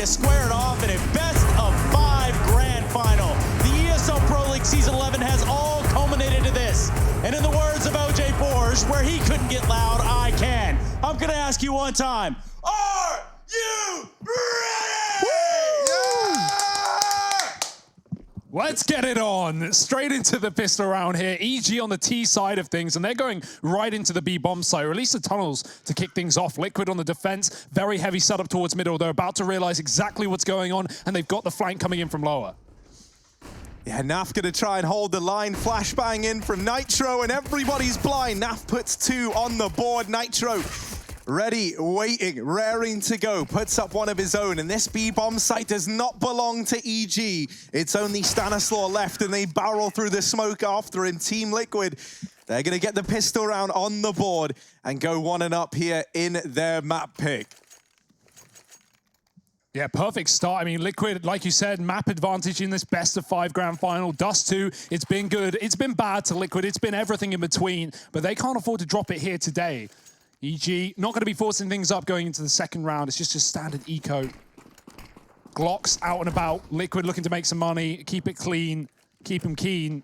to square it off in a best-of-5 grand final. The ESL Pro League Season 11 has all culminated to this. And in the words of OJ Borge, where he couldn't get loud, I can. I'm going to ask you one time, are you ready? Let's get it on. Straight into the pistol round here. EG on the T side of things, and they're going right into the B bomb site, or at least the tunnels to kick things off. Liquid on the defense, very heavy setup towards middle. They're about to realize exactly what's going on, and they've got the flank coming in from lower. Yeah, Naf gonna try and hold the line. Flashbang in from Nitro, and everybody's blind. Naf puts 2 on the board. Nitro ready, waiting, raring to go. Puts up one of his own, and this B-bomb site does not belong to EG. It's only Stanislaw left, and they barrel through the smoke after him. Team Liquid, they're gonna get the pistol round on the board and go 1-up here in their map pick. Yeah, perfect start. I mean, Liquid, like you said, map advantage in this best-of-5 grand final. Dust2, it's been good. It's been bad to Liquid. It's been everything in between, but they can't afford to drop it here today. EG, not going to be forcing things up going into the second round. It's just a standard eco. Glocks out and about. Liquid looking to make some money, keep it clean, keep them keen.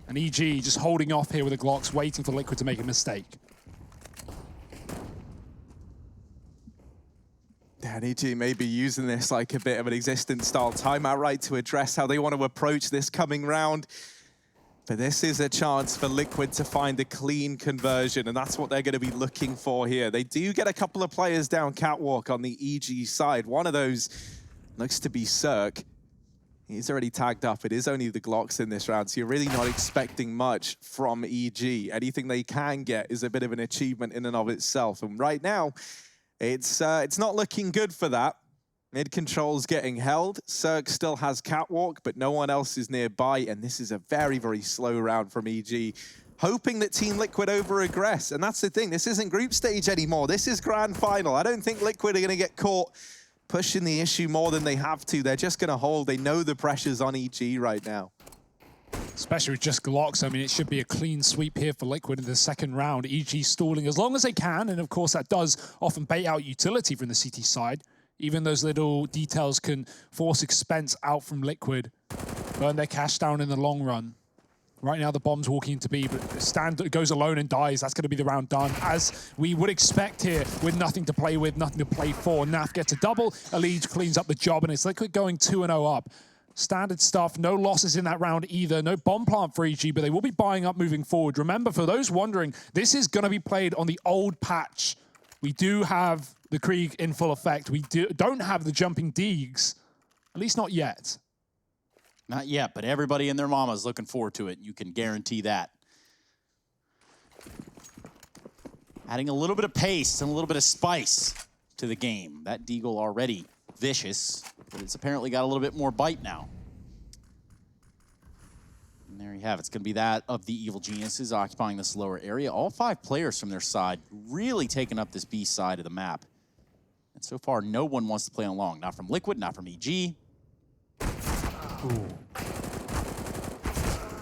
And EG just holding off here with the Glocks, waiting for Liquid to make a mistake. And EG may be using this like a bit of an existence style timeout, right, to address how they want to approach this coming round. But this is a chance for Liquid to find a clean conversion, and that's what they're going to be looking for here. They do get a couple of players down catwalk on the EG side. One of those looks to be Cirque. He's already tagged up. It is only the Glocks in this round, so you're really not expecting much from EG. Anything they can get is a bit of an achievement in and of itself. And right now, it's not looking good for that. Mid control's getting held. Cirque still has catwalk, but no one else is nearby, and this is a very, very slow round from EG. Hoping that Team Liquid over-aggress, and that's the thing. This isn't group stage anymore. This is grand final. I don't think Liquid are going to get caught pushing the issue more than they have to. They're just going to hold. They know the pressure's on EG right now. Especially with just Glocks. I mean, it should be a clean sweep here for Liquid in the second round. EG stalling as long as they can, and of course that does often bait out utility from the CT side. Even those little details can force expense out from Liquid, burn their cash down in the long run. Right now the bomb's walking into B, but Stan goes alone and dies. That's going to be the round done, as we would expect here, with nothing to play with, nothing to play for. Naf gets a double, Elite cleans up the job, and it's Liquid going 2-0 up. Standard stuff, no losses in that round either. No bomb plant for EG, but they will be buying up moving forward. Remember, for those wondering, this is going to be played on the old patch. We do have the Krieg in full effect. We don't have the jumping Deegs, at least not yet. Not yet, but everybody and their mama is looking forward to it. You can guarantee that. Adding a little bit of pace and a little bit of spice to the game. That Deagle already vicious, but it's apparently got a little bit more bite now. And there you have it. It's going to be that of the Evil Geniuses occupying this lower area. All 5 players from their side really taking up this B side of the map. And so far, no one wants to play along. Not from Liquid, not from EG. Ooh.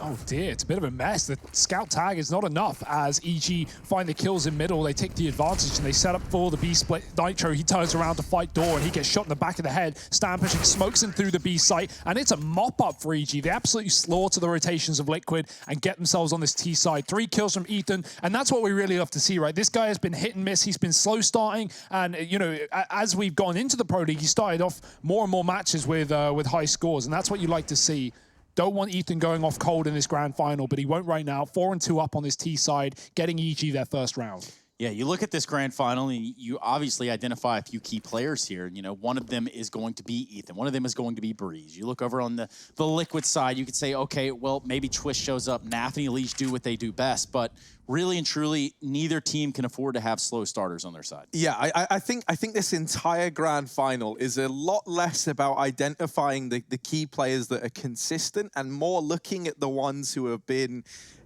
Oh dear, it's a bit of a mess. The scout tag is not enough as EG find the kills in middle. They take the advantage and they set up for the B split. Nitro, he turns around to fight Door and he gets shot in the back of the head. Stan pushing smokes in through the B site, and it's a mop up for EG. They absolutely slaughter the rotations of Liquid and get themselves on this T side. 3 kills from Ethan, and that's what we really love to see, right? This guy has been hit and miss. He's been slow starting, and you know, as we've gone into the Pro League, he started off more and more matches with high scores, and that's what you like to see. Don't want Ethan going off cold in this grand final, but he won't right now. 4-2 up on this T side, getting EG their first round. Yeah, you look at this grand final and you obviously identify a few key players here. You know, one of them is going to be Ethan. One of them is going to be Breeze. You look over on the Liquid side, you could say, okay, well, maybe Twist shows up, Naf and Elise do what they do best, but really and truly, neither team can afford to have slow starters on their side. Yeah, I think this entire grand final is a lot less about identifying the key players that are consistent and more looking at the ones who have been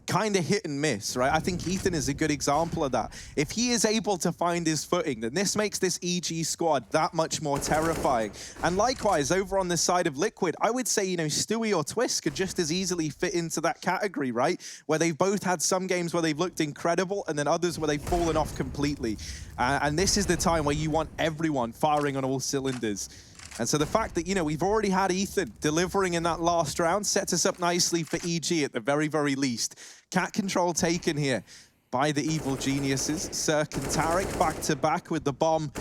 kind of hit and miss, right? I think Ethan is a good example of that. If he is able to find his footing, then this makes this EG squad that much more terrifying. And likewise, over on the side of Liquid, I would say, you know, Stewie or Twist could just as easily fit into that category, right? Where they've both had some games where they've looked incredible and then others where they've fallen off completely. And this is the time where you want everyone firing on all cylinders. And so the fact that, you know, we've already had Ethan delivering in that last round sets us up nicely for EG at the very, very least. Cat control taken here by the evil geniuses. Cirque and Tarek back-to-back with the bomb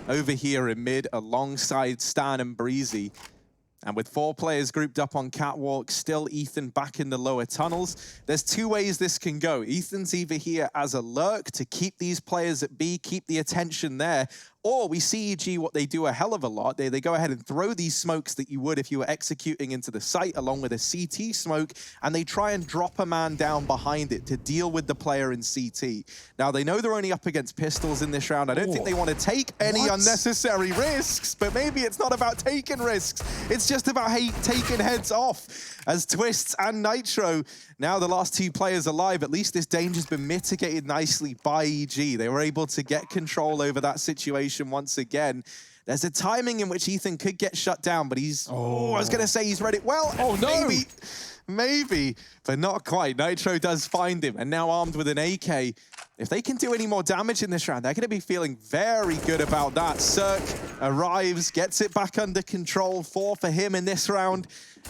over here in mid alongside Stan and Breezy. And with 4 players grouped up on Catwalk, still Ethan back in the lower tunnels. There's 2 ways this can go. Ethan's either here as a lurk to keep these players at B, keep the attention there, or we see EG what they do a hell of a lot. They go ahead and throw these smokes that you would if you were executing into the site along with a CT smoke, and they try and drop a man down behind it to deal with the player in CT. Now, they know they're only up against pistols in this round. I don't think they want to take any unnecessary risks, but maybe it's not about taking risks. It's just about taking heads off. As Twists and Nitro, now the last 2 players alive, at least this danger's been mitigated nicely by EG. They were able to get control over that situation once again. There's a timing in which Ethan could get shut down, but he's, I was going to say he's ready. Well, maybe, but not quite. Nitro does find him, and now armed with an AK. If they can do any more damage in this round, they're going to be feeling very good about that. Cirque arrives, gets it back under control. 4 for him in this round,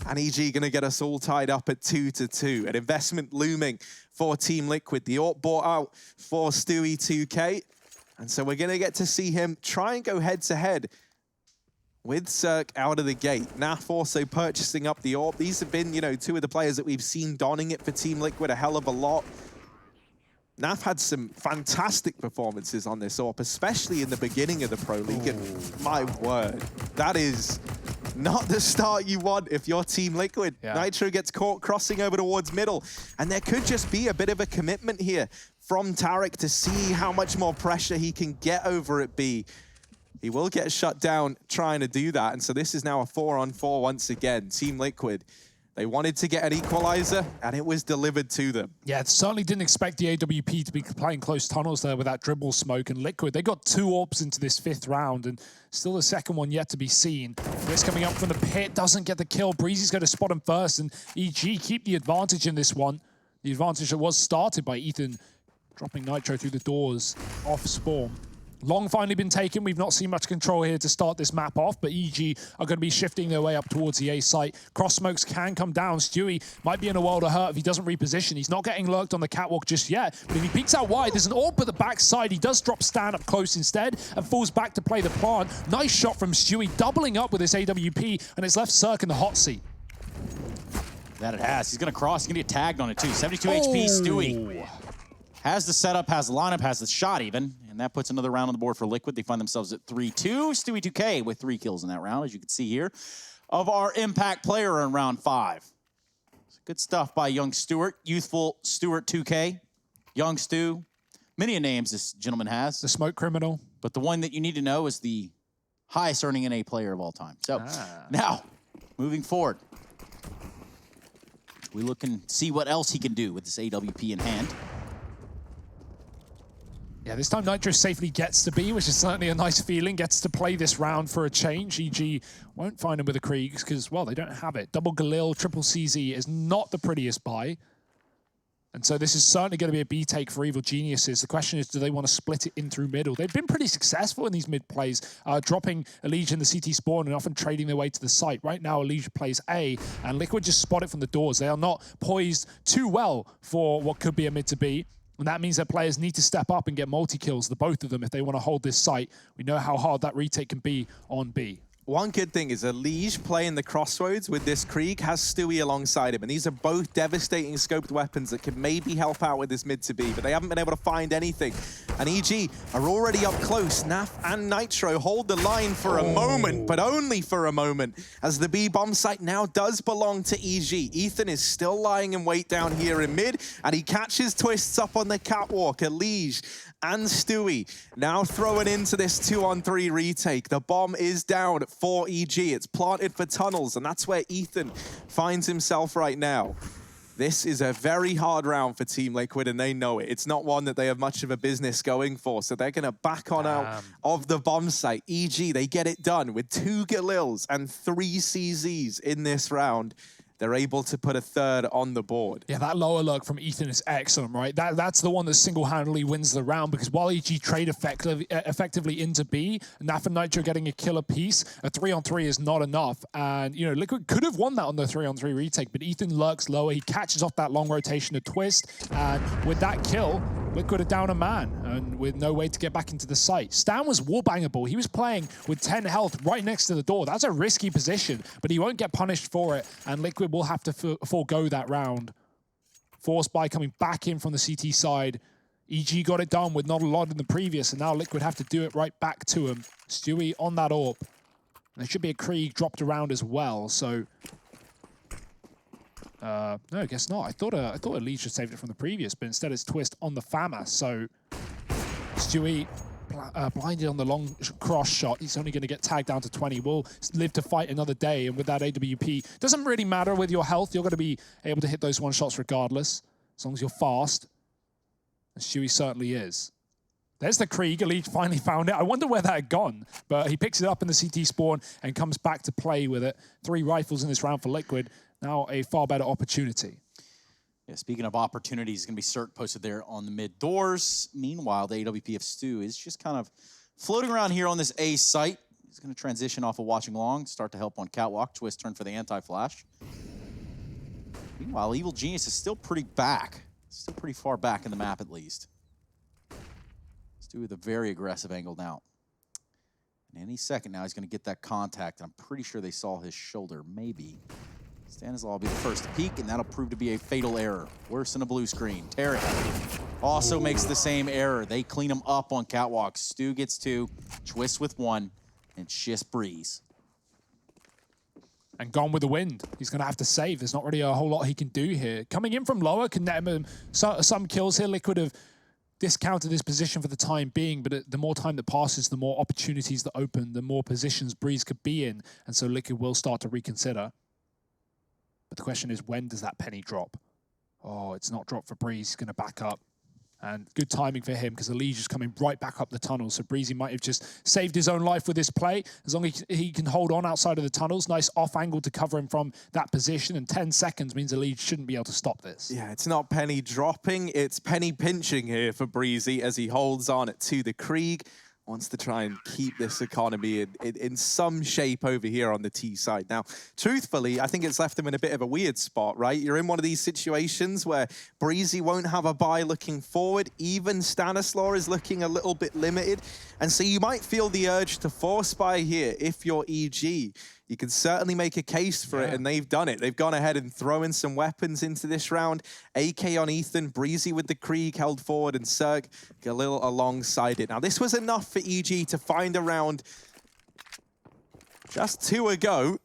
and EG going to get us all tied up at 2-2. An investment looming for Team Liquid. The AWP bought out for Stewie 2K. And so we're going to get to see him try and go head-to-head with Cirque out of the gate. Naf also purchasing up the AWP. These have been, you know, 2 of the players that we've seen donning it for Team Liquid a hell of a lot. Naf had some fantastic performances on this AWP, especially in the beginning of the Pro League. And my word, that is not the start you want if you're Team Liquid. Yeah. Nitro gets caught crossing over towards middle, and there could just be a bit of a commitment here from Tarek to see how much more pressure he can get over at B. He will get shut down trying to do that, and so this is now a 4-on-4 once again. Team Liquid, they wanted to get an equalizer, and it was delivered to them. Yeah, certainly didn't expect the AWP to be playing close tunnels there with that dribble smoke. And Liquid, they got 2 AWPs into this 5th round, and still the second one yet to be seen. Risk coming up from the pit, doesn't get the kill. Breezy's going to spot him first, and EG keep the advantage in this one. The advantage that was started by Ethan dropping Nitro through the doors off spawn. Long finally been taken. We've not seen much control here to start this map off, but EG are going to be shifting their way up towards the A site. Cross smokes can come down. Stewie might be in a world of hurt if he doesn't reposition. He's not getting lurked on the catwalk just yet, but if he peeks out wide, there's an AWP at the backside. He does drop Stan up close instead and falls back to play the plant. Nice shot from Stewie, doubling up with his AWP, and it's left Cirque in the hot seat. That it has. He's going to cross. He's going to get tagged on it too. 72 HP, Stewie. Has the setup, has the lineup, has the shot even, and that puts another round on the board for Liquid. They find themselves at 3-2. Stewie 2K with 3 kills in that round, as you can see here, of our impact player in round 5. Good stuff by young Stewart, youthful Stewart 2K, young Stu. Many a names this gentleman has. The smoke criminal. But the one that you need to know is the highest earning NA player of all time. So now, moving forward, we look and see what else he can do with this AWP in hand. Yeah, this time Nitro safely gets to B, which is certainly a nice feeling. Gets to play this round for a change. EG won't find him with the Kriegs because, well, they don't have it. Double Galil, triple CZ is not the prettiest buy. And so this is certainly going to be a B take for Evil Geniuses. The question is, do they want to split it in through middle? They've been pretty successful in these mid plays, dropping Elige in the CT spawn and often trading their way to the site. Right now, Elige plays A, and Liquid just spot it from the doors. They are not poised too well for what could be a mid to B. And that means that players need to step up and get multi-kills, the both of them, if they want to hold this site. We know how hard that retake can be on B. One good thing is Elige playing the crossroads with this Krieg has Stewie alongside him, and these are both devastating scoped weapons that can maybe help out with this mid to B, but they haven't been able to find anything. And EG are already up close. Naf and Nitro hold the line for a moment, but only for a moment, as the B bomb site now does belong to EG. Ethan is still lying in wait down here in mid, and he catches Twists up on the catwalk. Elige and Stewie now throwing into this 2-on-3 retake. The bomb is down for EG. It's planted for tunnels, and that's where Ethan finds himself right now. This is a very hard round for Team Liquid, and they know it. It's not one that they have much of a business going for, so they're going to back on out of the bomb site. EG, they get it done with 2 Galils and 3 CZs in this round. they're able to put a third on the board. Yeah, that lower lurk from Ethan is excellent, right? That's the one that single-handedly wins the round, because while EG trade effectively into B, Naf and Nitro getting a killer piece, a 3-on-3 is not enough. And, you know, Liquid could have won that on the 3-on-3 retake, but Ethan lurks lower. He catches off that long rotation to Twist, and with that kill, Liquid are down a man, and with no way to get back into the site. Stan was wallbangable. He was playing with 10 health right next to the door. That's a risky position, but he won't get punished for it, and Liquid will have to forego that round. Forced by coming back in from the CT side. EG got it done with not a lot in the previous, and now Liquid have to do it right back to him. Stewie on that AWP. There should be a Krieg dropped around as well, so... no, I guess not. I thought Elite should saved it from the previous, but instead it's Twist on the FAMAS. So Stewie blinded on the long cross shot. He's only going to get tagged down to 20. Will live to fight another day, and with that AWP, doesn't really matter with your health. You're going to be able to hit those one shots regardless, as long as you're fast. And Stewie certainly is. There's the Krieg. Elite finally found it. I wonder where that had gone, but he picks it up in the CT spawn and comes back to play with it. 3 rifles in this round for Liquid. Now a far better opportunity. Yeah, speaking of opportunities, it's going to be Cirque posted there on the mid doors. Meanwhile, the AWP of Stu is just kind of floating around here on this A site. He's going to transition off of watching long, start to help on Catwalk. Twist turn for the anti-flash. Meanwhile, Evil Genius is still pretty back. Still pretty far back in the map, at least. Stu with a very aggressive angle now. And any second now, he's going to get that contact. I'm pretty sure they saw his shoulder, maybe. Stanislaw will be the first to peek, and that'll prove to be a fatal error. Worse than a blue screen. Tarek also makes the same error. They clean him up on Catwalk. Stu gets 2, Twist with 1, and Shiss Breeze. And gone with the wind. He's going to have to save. There's not really a whole lot he can do here. Coming in from lower can net him some kills here. Liquid have discounted this position for the time being, but the more time that passes, the more opportunities that open, the more positions Breeze could be in, and so Liquid will start to reconsider. But the question is, when does that penny drop? Oh, it's not dropped for Breeze. He's going to back up. And good timing for him, because Elige is coming right back up the tunnel. So Breezy might have just saved his own life with this play. As long as he can hold on outside of the tunnels. Nice off angle to cover him from that position. And 10 seconds means Elige shouldn't be able to stop this. Yeah, it's not penny dropping. It's penny pinching here for Breezy as he holds on to the Krieg. Wants to try and keep this economy in some shape over here on the T side. Now, truthfully, I think it's left him in a bit of a weird spot, right? You're in one of these situations where Breezy won't have a buy looking forward. Even Stanislaw is looking a little bit limited. And so you might feel the urge to force buy here if you're EG. You can certainly make a case for it, and they've done it. They've gone ahead and thrown some weapons into this round. AK on Ethan, Breezy with the Krieg held forward, and Cirque a little alongside it. Now, this was enough for EG to find a round just 2 ago.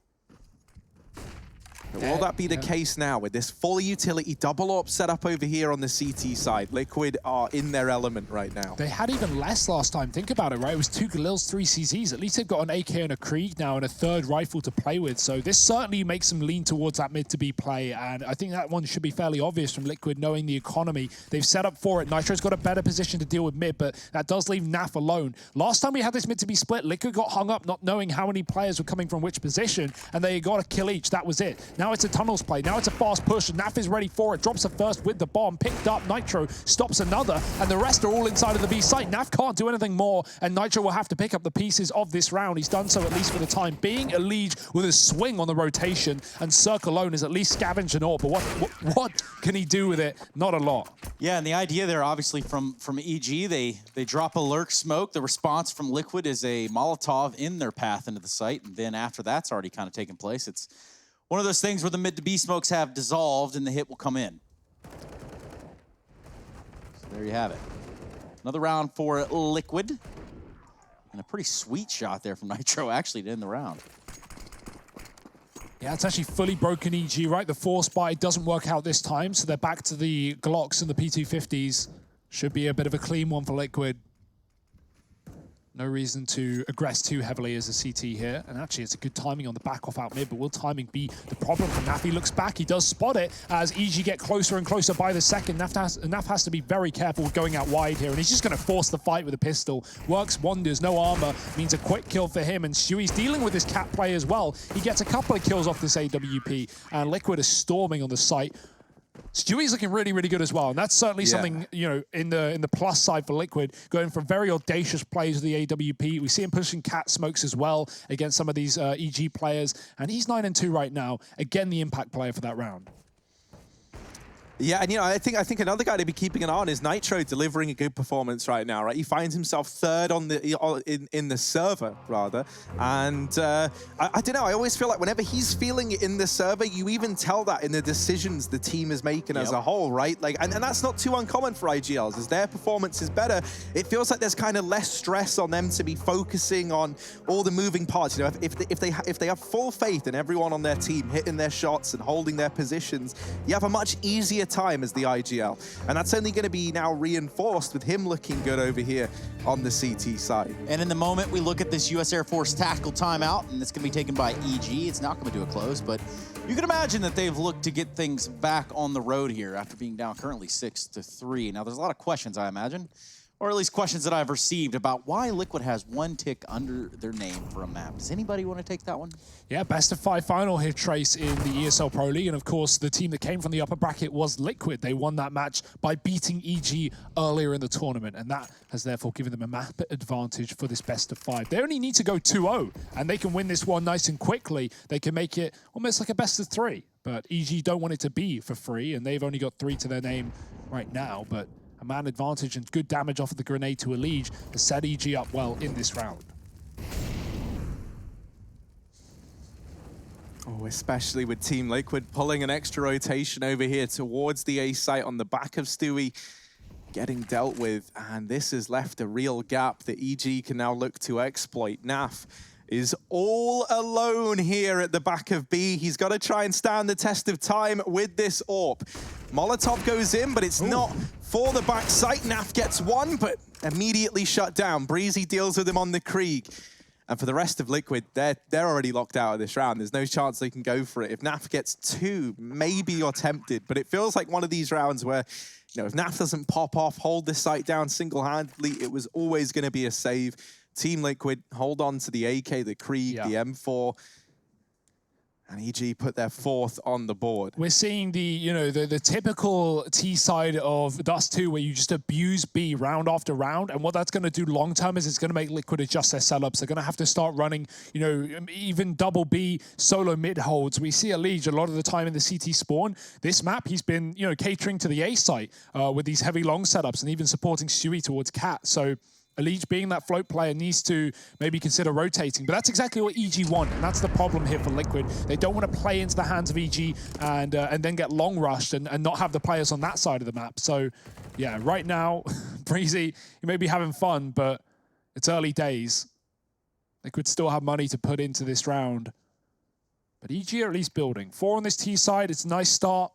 But will that be the case now with this full utility double AWP set up over here on the CT side? Liquid are in their element right now. They had even less last time. Think about it, right? It was 2 Galils, 3 CZs. At least they've got an AK and a Krieg now and a 3rd rifle to play with. So this certainly makes them lean towards that mid to B play. And I think that one should be fairly obvious from Liquid, knowing the economy. They've set up for it. Nitro's got a better position to deal with mid, but that does leave Naf alone. Last time we had this mid to B split, Liquid got hung up not knowing how many players were coming from which position, and they got a kill each. That was it. Now it's a tunnels play. Now it's a fast push, and Naf is ready for it. Drops a first with the bomb, picked up. Nitro stops another, and the rest are all inside of the B site. Naf can't do anything more, and Nitro will have to pick up the pieces of this round. He's done so at least for the time being. Elige with a swing on the rotation, and Cirque alone is at least scavenged an AWP, but what can he do with it? Not a lot. Yeah, and the idea there, obviously, from EG, they drop a lurk smoke. The response from Liquid is a Molotov in their path into the site, and then after that's already kind of taken place. It's one of those things where the mid to B smokes have dissolved and the hit will come in. So there you have it. Another round for Liquid. And a pretty sweet shot there from Nitro, actually, to end the round. Yeah, it's actually fully broken EG, right? The force buy doesn't work out this time, so they're back to the Glocks and the P250s. Should be a bit of a clean one for Liquid. No reason to aggress too heavily as a CT here. And actually, it's a good timing on the back off out mid, but will timing be the problem for Naf? He looks back, he does spot it as EG get closer and closer by the second. Naf has to be very careful going out wide here, and he's just going to force the fight with a pistol. Works wonders, no armor, means a quick kill for him, and Stewie's dealing with this cat play as well. He gets a couple of kills off this AWP, and Liquid is storming on the site. Stewie's looking really, really good as well, and that's certainly something, you know, in the plus side for Liquid, going from very audacious plays with the AWP. We see him pushing cat smokes as well against some of these EG players, and he's 9-2 right now. Again, the impact player for that round. Yeah, and you know, I think another guy to be keeping an eye on is Nitro, delivering a good performance right now, right? He finds himself third on the in the server rather, and I don't know. I always feel like whenever he's feeling it in the server, you even tell that in the decisions the team is making as a whole, right? Like, and that's not too uncommon for IGLs. As their performance is better, it feels like there's kind of less stress on them to be focusing on all the moving parts. You know, if they have full faith in everyone on their team hitting their shots and holding their positions, you have a much easier time as the IGL, and that's only going to be now reinforced with him looking good over here on the CT side. And in the moment we look at this U.S. Air Force tactical timeout, and it's going to be taken by EG. It's not going to do a close, but you can imagine that they've looked to get things back on the road here after being down currently 6-3. Now there's a lot of questions, I imagine, or at least questions that I've received about why Liquid has one tick under their name for a map. Does anybody want to take that one? Yeah, best of 5 final here, Trace, in the ESL Pro League. And of course, the team that came from the upper bracket was Liquid. They won that match by beating EG earlier in the tournament. And that has therefore given them a map advantage for this best of 5. They only need to go 2-0, and they can win this one nice and quickly. They can make it almost like a best of 3. But EG don't want it to be for free, and they've only got 3 to their name right now. But a man advantage and good damage off of the grenade to Elige has set EG up well in this round. Oh, especially with Team Liquid pulling an extra rotation over here towards the A site on the back of Stewie getting dealt with, and this has left a real gap that EG can now look to exploit. Naf is all alone here at the back of B. He's got to try and stand the test of time with this AWP. Molotov goes in, but it's not for the back site. Naf gets one, but immediately shut down. Breezy deals with him on the Krieg. And for the rest of Liquid, they're already locked out of this round. There's no chance they can go for it. If Naf gets 2, maybe you're tempted. But it feels like one of these rounds where, you know, if Naf doesn't pop off, hold this site down single-handedly, it was always going to be a save. Team Liquid hold on to the AK, the Krieg, the M4. And EG put their 4th on the board. We're seeing the typical T side of Dust2 where you just abuse B round after round, and what that's going to do long term is it's going to make Liquid adjust their setups. They're going to have to start running, you know, even double B solo mid holds. We see Elige a lot of the time in the CT spawn. This map, he's been, you know, catering to the A site with these heavy long setups and even supporting Stewie towards Cat. So Elige, being that float player, needs to maybe consider rotating. But that's exactly what EG want, and that's the problem here for Liquid. They don't want to play into the hands of EG and then get long rushed and not have the players on that side of the map. So, yeah, right now, Breezy, you may be having fun, but it's early days. Liquid still have money to put into this round. But EG are at least building. 4 on this T side, it's a nice start.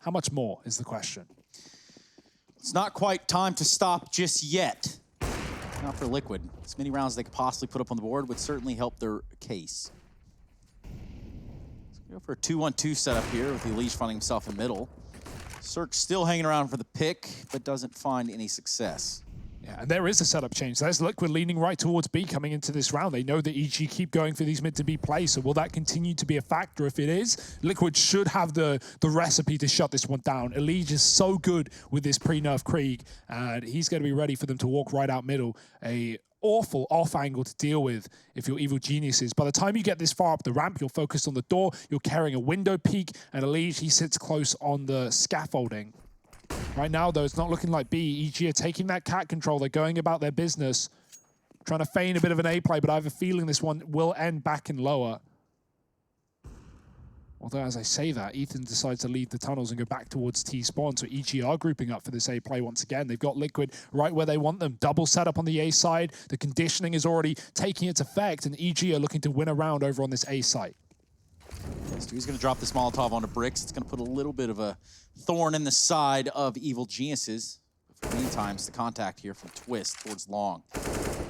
How much more is the question? It's not quite time to stop just yet. Not for Liquid. As many rounds they could possibly put up on the board would certainly help their case. Let's go for a 2-1-2 setup here with Elige finding himself in middle. Cirque still hanging around for the pick, but doesn't find any success. Yeah, and there is a setup change. There's Liquid leaning right towards B coming into this round. They know that EG keep going for these mid to B plays, so will that continue to be a factor? If it is, Liquid should have the recipe to shut this one down. Elige is so good with this pre-nerf Krieg, and he's going to be ready for them to walk right out middle. A awful off angle to deal with if you're evil geniuses. By the time you get this far up the ramp, you're focused on the door, you're carrying a window peek, and Elige, he sits close on the scaffolding. Right now, though, it's not looking like B. EG are taking that cat control. They're going about their business, trying to feign a bit of an A play, but I have a feeling this one will end back in lower. Although, as I say that, Ethan decides to leave the tunnels and go back towards T-spawn, so EG are grouping up for this A play once again. They've got Liquid right where they want them. Double setup on the A side. The conditioning is already taking its effect, and EG are looking to win a round over on this A site. Stewie's going to drop this Molotov onto bricks. It's going to put a little bit of a thorn in the side of evil geniuses. Meantime, it's the contact here from Twist towards Long.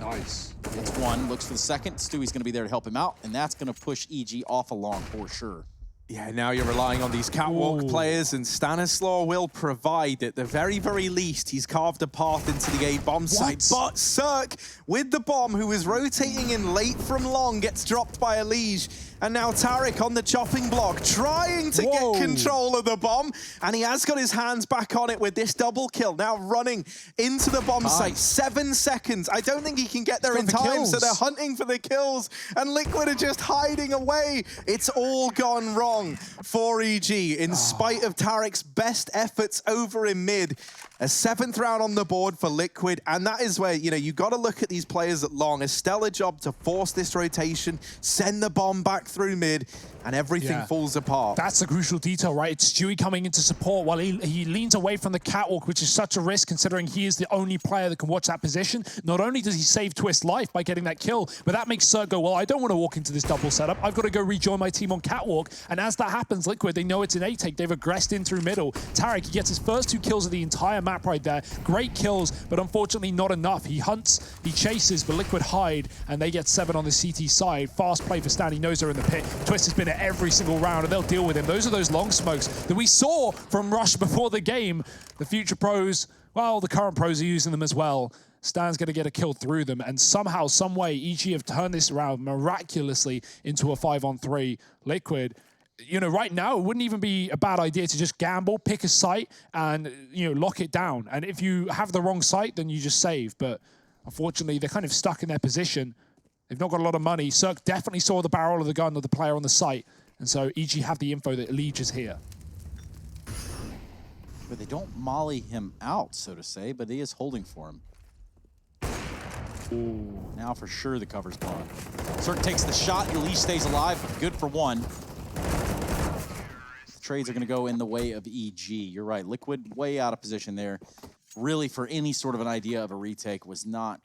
Nice. Gets one, looks for the second. Stewie's going to be there to help him out, and that's going to push EG off of Long for sure. Yeah, now you're relying on these catwalk players, and Stanislaw will provide at the very, very least. He's carved a path into the A bomb site, but Cirque with the bomb, who is rotating in late from Long, gets dropped by a Liege. And now Tarek on the chopping block, trying to get control of the bomb, and he has got his hands back on it with this double kill. Now running into the bomb site, 7 seconds. I don't think he can get there in time, so they're hunting for the kills, and Liquid are just hiding away. It's all gone wrong for EG, in spite of Tarek's best efforts over in mid. A 7th round on the board for Liquid, and that is where, you know, you got to look at these players at Long. A stellar job to force this rotation, send the bomb back through mid, and everything falls apart. That's the crucial detail, right? It's Stewie coming into support while he leans away from the catwalk, which is such a risk considering he is the only player that can watch that position. Not only does he save Twist's life by getting that kill, but that makes Cirque go, well, I don't want to walk into this double setup. I've got to go rejoin my team on catwalk. And as that happens, Liquid, they know it's an A-take. They've aggressed in through middle. Tarek, he gets his first 2 kills of the entire map right there. Great kills, but unfortunately not enough. He hunts, he chases, but Liquid hide, and they get 7 on the CT side. Fast play for Stan. He knows they're in the pit. Twist has been at every single round, and they'll deal with him. Those are those long smokes that we saw from Rush before the game. The future pros, well, the current pros are using them as well. Stan's going to get a kill through them, and somehow, some way, EG have turned this round miraculously into a 5-on-3. Liquid, you know, right now, it wouldn't even be a bad idea to just gamble, pick a site, and, you know, lock it down. And if you have the wrong site, then you just save. But unfortunately, they're kind of stuck in their position. They've not got a lot of money. Cirque definitely saw the barrel of the gun of the player on the site. And so EG have the info that Liege is here. But they don't molly him out, so to say, but he is holding for him. Ooh. Now for sure the cover's gone. Cirque takes the shot, Liege stays alive, good for 1. The trades are going to go in the way of EG. You're right, Liquid way out of position there. Really, for any sort of an idea of a retake was not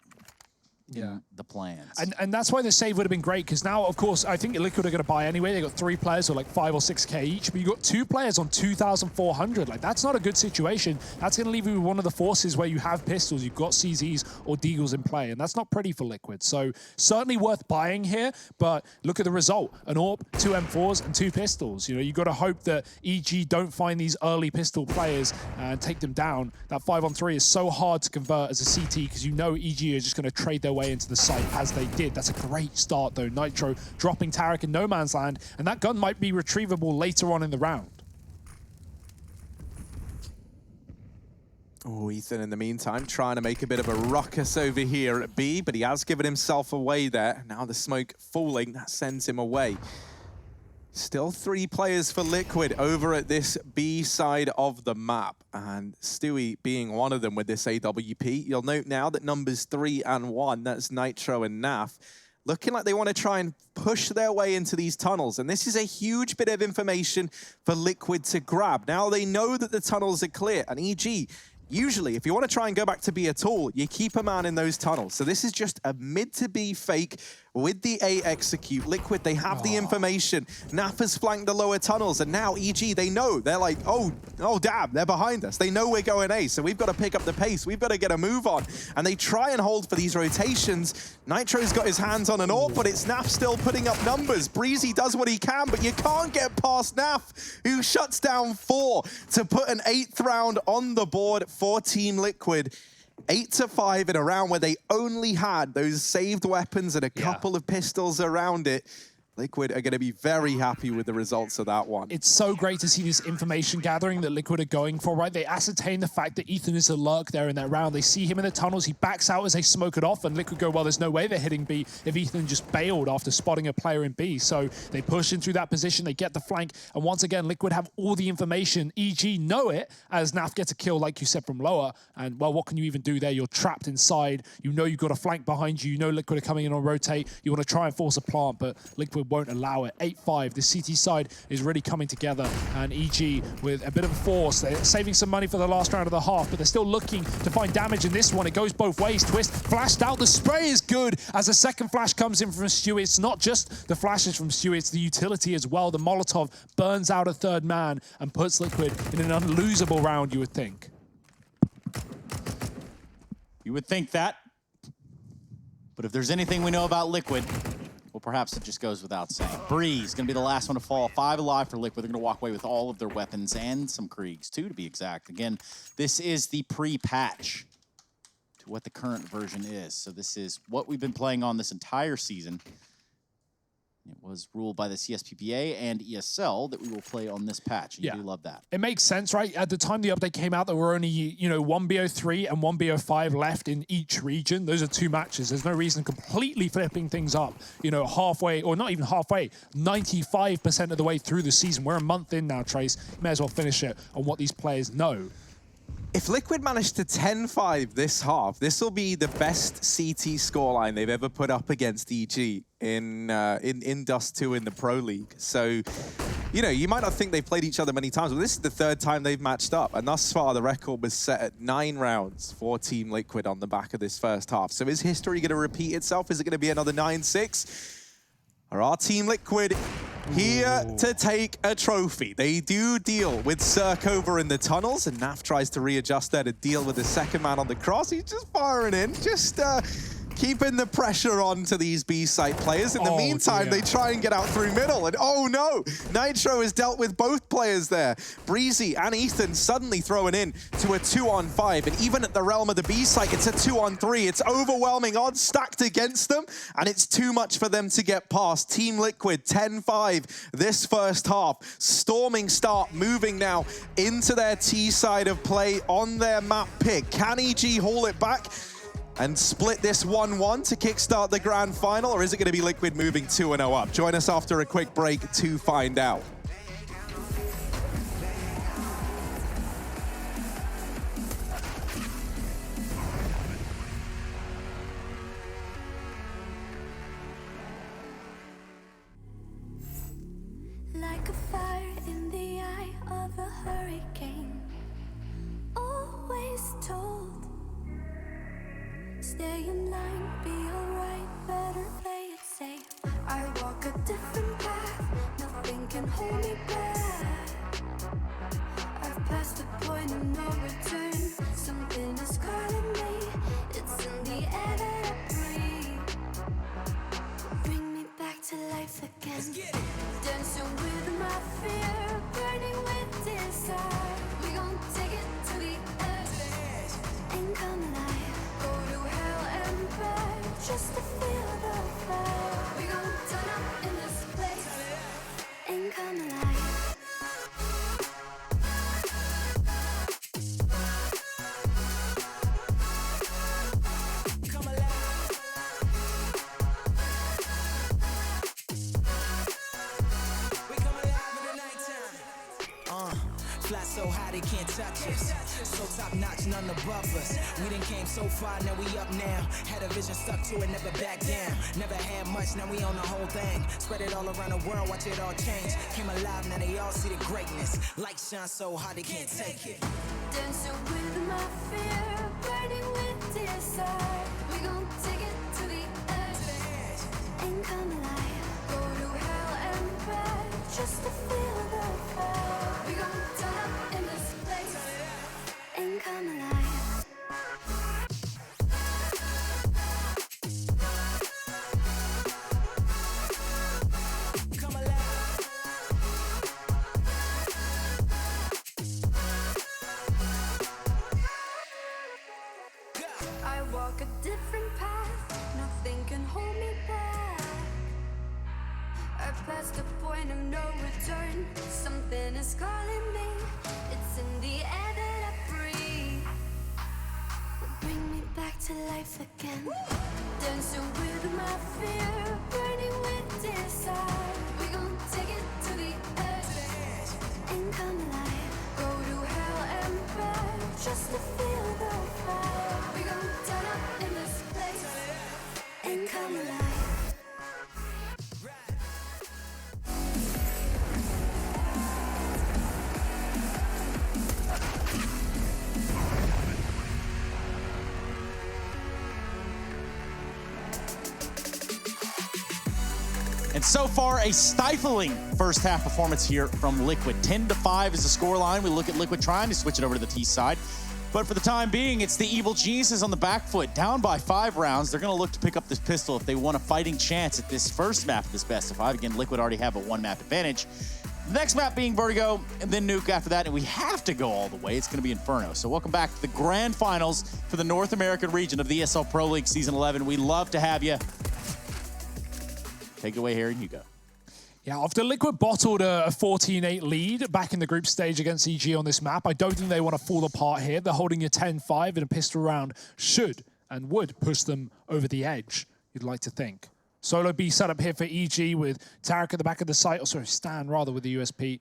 in the plans. And that's why the save would have been great, because now, of course, I think Liquid are going to buy anyway. They got 3 players with like 5 or 6K each, but you got 2 players on 2,400. Like, that's not a good situation. That's going to leave you with one of the forces where you have pistols, you've got CZs or Deagles in play, and that's not pretty for Liquid. So certainly worth buying here, but look at the result. An AWP, 2 M4s, and 2 pistols. You know, you got to hope that EG don't find these early pistol players and take them down. That 5-on-3 is so hard to convert as a CT, because you know EG are just going to trade their way into the site as they did. That's a great start though. Nitro dropping Tarek in no man's land, and that gun might be retrievable later on in the round. Oh, Ethan in the meantime trying to make a bit of a ruckus over here at B, but he has given himself away there. Now the smoke falling, that sends him away. Still 3 players for Liquid over at this B side of the map, and Stewie being one of them with this AWP. You'll note now that numbers 3 and 1, that's Nitro and Naf, looking like they want to try and push their way into these tunnels, and this is a huge bit of information for Liquid to grab. Now they know that the tunnels are clear, and EG, usually, if you want to try and go back to B at all, you keep a man in those tunnels. So this is just a mid to B fake with the A execute. Liquid, they have the information. Naf has flanked the lower tunnels, and now EG, they know. They're like, oh damn, they're behind us. They know we're going A, so we've got to pick up the pace. We've got to get a move on. And they try and hold for these rotations. Nitro's got his hands on an AWP, but it's Naf still putting up numbers. Breezy does what he can, but you can't get past Naf, who shuts down 4 to put an 8th round on the board for Team Liquid. 8-5 in a round where they only had those saved weapons and a couple of pistols around it. Liquid are going to be very happy with the results of that one. It's so great to see this information gathering that Liquid are going for, right? They ascertain the fact that Ethan is a lurk there in that round. They see him in the tunnels. He backs out as they smoke it off, and Liquid go, well, there's no way they're hitting B if Ethan just bailed after spotting a player in B. So they push in through that position. They get the flank, and once again, Liquid have all the information. EG know it as Naf gets a kill, like you said, from lower. And, well, what can you even do there? You're trapped inside. You know you've got a flank behind you. You know Liquid are coming in on rotate. You want to try and force a plant, but Liquid won't allow it. 8-5. The CT side is really coming together, and EG with a bit of a force. They're saving some money for the last round of the half, but they're still looking to find damage in this one. It goes both ways. Twist flashed out. The spray is good as a second flash comes in from Stewie. It's not just the flashes from Stewie, it's the utility as well. The Molotov burns out a 3rd man and puts Liquid in an unlosable round, you would think. You would think that. But if there's anything we know about Liquid, well, perhaps it just goes without saying. Breeze going to be the last one to fall. 5 alive for Liquid. They're going to walk away with all of their weapons and some Kriegs, 2 to be exact. Again, this is the pre-patch to what the current version is. So this is what we've been playing on this entire season. It was ruled by the CSPPA and ESL that we will play on this patch. And you do love that. It makes sense, right? At the time the update came out, there were only, you know, 1 BO3 and 1 BO5 left in each region. Those are 2 matches. There's no reason completely flipping things up, you know, halfway, or not even halfway, 95% of the way through the season. We're a month in now, Trace. You may as well finish it on what these players know. If Liquid managed to 10-5 this half, this will be the best CT scoreline they've ever put up against EG in Dust2 in the Pro League. So, you know, you might not think they've played each other many times, but this is the 3rd time they've matched up. And thus far, the record was set at 9 rounds for Team Liquid on the back of this first half. So is history going to repeat itself? Is it going to be another 9-6? Or are Team Liquid here to take a trophy? They do deal with Cirque over in the tunnels, and Naf tries to readjust there to deal with the second man on the cross. He's just firing in, just keeping the pressure on to these B-site players. In the meantime, they try and get out through middle, and oh no! Nitro has dealt with both players there. Breezy and Ethan suddenly throwing in to a 2-on-5, and even at the realm of the B-site, it's a 2-on-3. It's overwhelming odds stacked against them, and it's too much for them to get past. Team Liquid 10-5 this first half. Storming start, moving now into their T side of play on their map pick. Can EG haul it back and split this 1-1 to kickstart the grand final, or is it going to be Liquid moving 2-0 up? Join us after a quick break to find out. Like a fire in the eye of a hurricane, always told, stay in line, be alright, better play it safe. I walk a different path, nothing can hold me back. I've passed the point of no return, something is calling me, it's in the air that I breathe. Bring me back to life again, dancing with my fear, burning with desire. We gon' take it to the edge and come alive. Go to hell and back just to feel the fire. We gon' turn up in this place and come alive. Fly so high they can't touch us. So top notch, none above us. We done came so far, now we up now. Had a vision, stuck to it, never back down. Never had much, now we own the whole thing. Spread it all around the world, watch it all change. Came alive, now they all see the greatness. Light shine so hard they can't take it. Dancing with my fear, burning with desire. We gon' take it to the edge and come alive. Go to hell and back just to feel the fire. We gon' turn up in this place and come alive. Come alive. I walk a different path, nothing can hold me back. I passed the point of no return, something is calling me, it's in the air that I breathe. Bring me back to life again, dancing with my fear, burning with desire. We gon' take it to the edge and come alive. Go to hell and back just to feel the fire. We gon' turn up in this place and come alive. And so far, a stifling first half performance here from Liquid. 10-5 is the scoreline. We look at Liquid trying to switch it over to the T side. But for the time being, it's the Evil Geniuses on the back foot, down by 5 rounds. They're going to look to pick up this pistol if they want a fighting chance at this first map of this best of 5. Again, Liquid already have a 1-map advantage. The next map being Vertigo, and then Nuke after that, and we have to go all the way. It's going to be Inferno. So welcome back to the grand finals for the North American region of the ESL Pro League Season 11. We love to have you. Take it away, Harry, and you go. Yeah, after Liquid bottled a 14-8 lead back in the group stage against EG on this map, I don't think they want to fall apart here. They're holding a 10-5, and a pistol round should and would push them over the edge, you'd like to think. Solo B set up here for EG with Tarek at the back of the site, or sorry, Stan rather with the USP.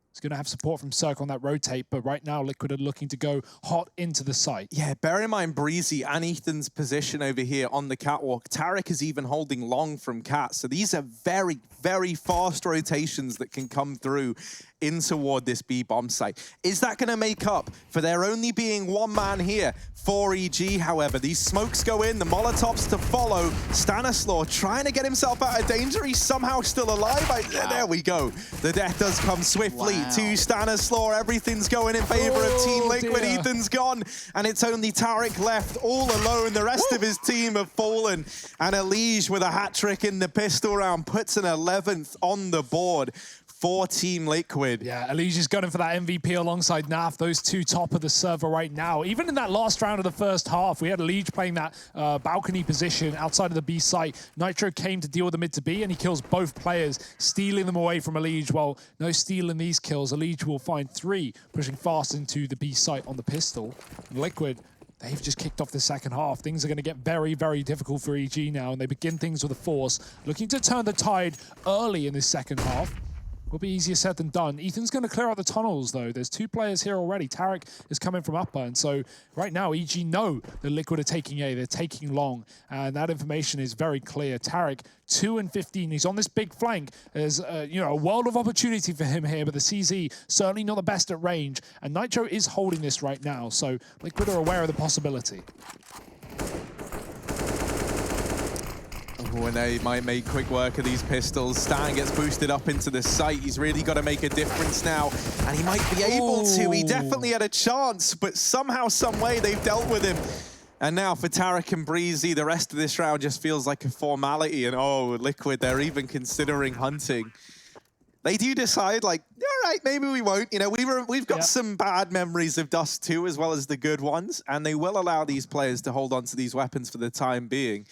He's going to have support from Circle on that rotate, but right now Liquid are looking to go hot into the site. Yeah, bear in mind Breezy and Ethan's position over here on the catwalk. Tarek is even holding long from Cat, so these are very, very fast rotations that can come through in toward this B bomb site. Is that going to make up for there only being one man here for EG, however? These smokes go in, the Molotovs to follow. Stanislaw trying to get himself out of danger. He's somehow still alive. There we go. The death does come swiftly to Stanislaw. Everything's going in favor of Team Liquid. Dear. Ethan's gone, and it's only Tarek left all alone. The rest of his team have fallen, and Elige with a hat trick in the pistol round puts an 11th on the board for Team Liquid. Yeah, Elige is gunning for that MVP alongside Naf. Those two top of the server right now. Even in that last round of the first half, we had Elige playing that balcony position outside of the B site. Nitro came to deal with the mid to B, and he kills both players, stealing them away from Elige. Well, no stealing these kills. Elige will find 3, pushing fast into the B site on the pistol. And Liquid, they've just kicked off the second half. Things are going to get very, very difficult for EG now, and they begin things with a force, looking to turn the tide early in this second half. Will be easier said than done. Ethan's going to clear out the tunnels, though. There's 2 players here already. Tarek is coming from upper, and so right now, EG know that Liquid are taking A. They're taking long, and that information is very clear. Tarek, 2 and 15. He's on this big flank. There's a world of opportunity for him here, but the CZ certainly not the best at range, and Nitro is holding this right now, so Liquid are aware of the possibility. When they might make quick work of these pistols. Stan gets boosted up into the site. He's really got to make a difference now, and he might be able to. He definitely had a chance, but somehow, some way, they've dealt with him. And now for Tarek and Breezy, the rest of this round just feels like a formality, and oh, Liquid, they're even considering hunting. They do decide, like, all right, maybe we won't. You know, we've got some bad memories of Dust2 as well as the good ones, and they will allow these players to hold on to these weapons for the time being.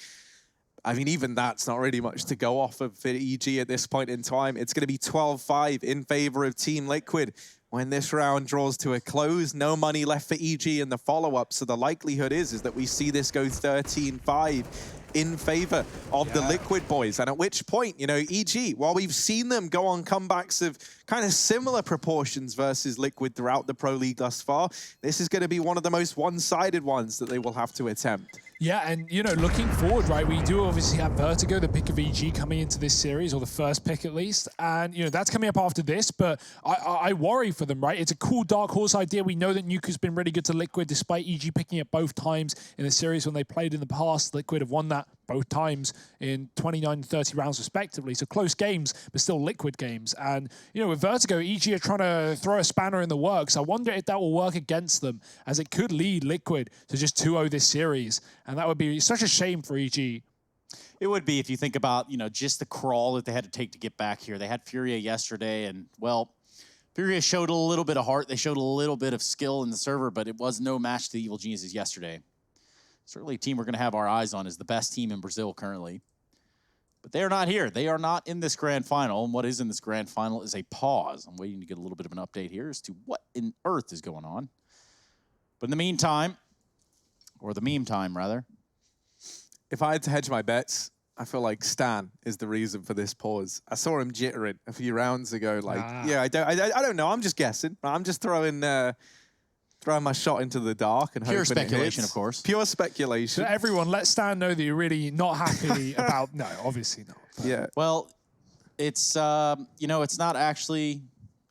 I mean, even that's not really much to go off of for EG at this point in time. It's going to be 12-5 in favor of Team Liquid when this round draws to a close. No money left for EG in the follow-up, so the likelihood is that we see this go 13-5 in favor of the Liquid boys. And at which point, you know, EG, while we've seen them go on comebacks of kind of similar proportions versus Liquid throughout the Pro League thus far, this is going to be one of the most one-sided ones that they will have to attempt. Yeah, and, you know, looking forward, right, we do obviously have Vertigo, the pick of EG, coming into this series, or the first pick at least, and, you know, that's coming up after this, but I worry for them, right? It's a cool Dark Horse idea. We know that Nuke has been really good to Liquid, despite EG picking it both times in the series when they played in the past. Liquid have won that both times in 29 and 30 rounds respectively, so close games, but still Liquid games. And, you know, with Vertigo, EG are trying to throw a spanner in the works. I wonder if that will work against them, as it could lead Liquid to just 2-0 this series. And that would be such a shame for EG. It would be if you think about, you know, just the crawl that they had to take to get back here. They had Furia yesterday, and, well, Furia showed a little bit of heart. They showed a little bit of skill in the server, but it was no match to the Evil Geniuses yesterday. Certainly a team we're going to have our eyes on is the best team in Brazil currently. But they are not here. They are not in this grand final. And what is in this grand final is a pause. I'm waiting to get a little bit of an update here as to what in earth is going on. But in the meantime, or the meme time, rather. If I had to hedge my bets, I feel like Stan is the reason for this pause. I saw him jittering a few rounds ago. Like, yeah, I don't know. I'm just guessing. I'm just throwing my shot into the dark and pure hoping speculation, it hits. of course. Pure speculation. So everyone, let Stan know that you're really not happy about. No, obviously not. But. Yeah. Well, it's you know, it's not actually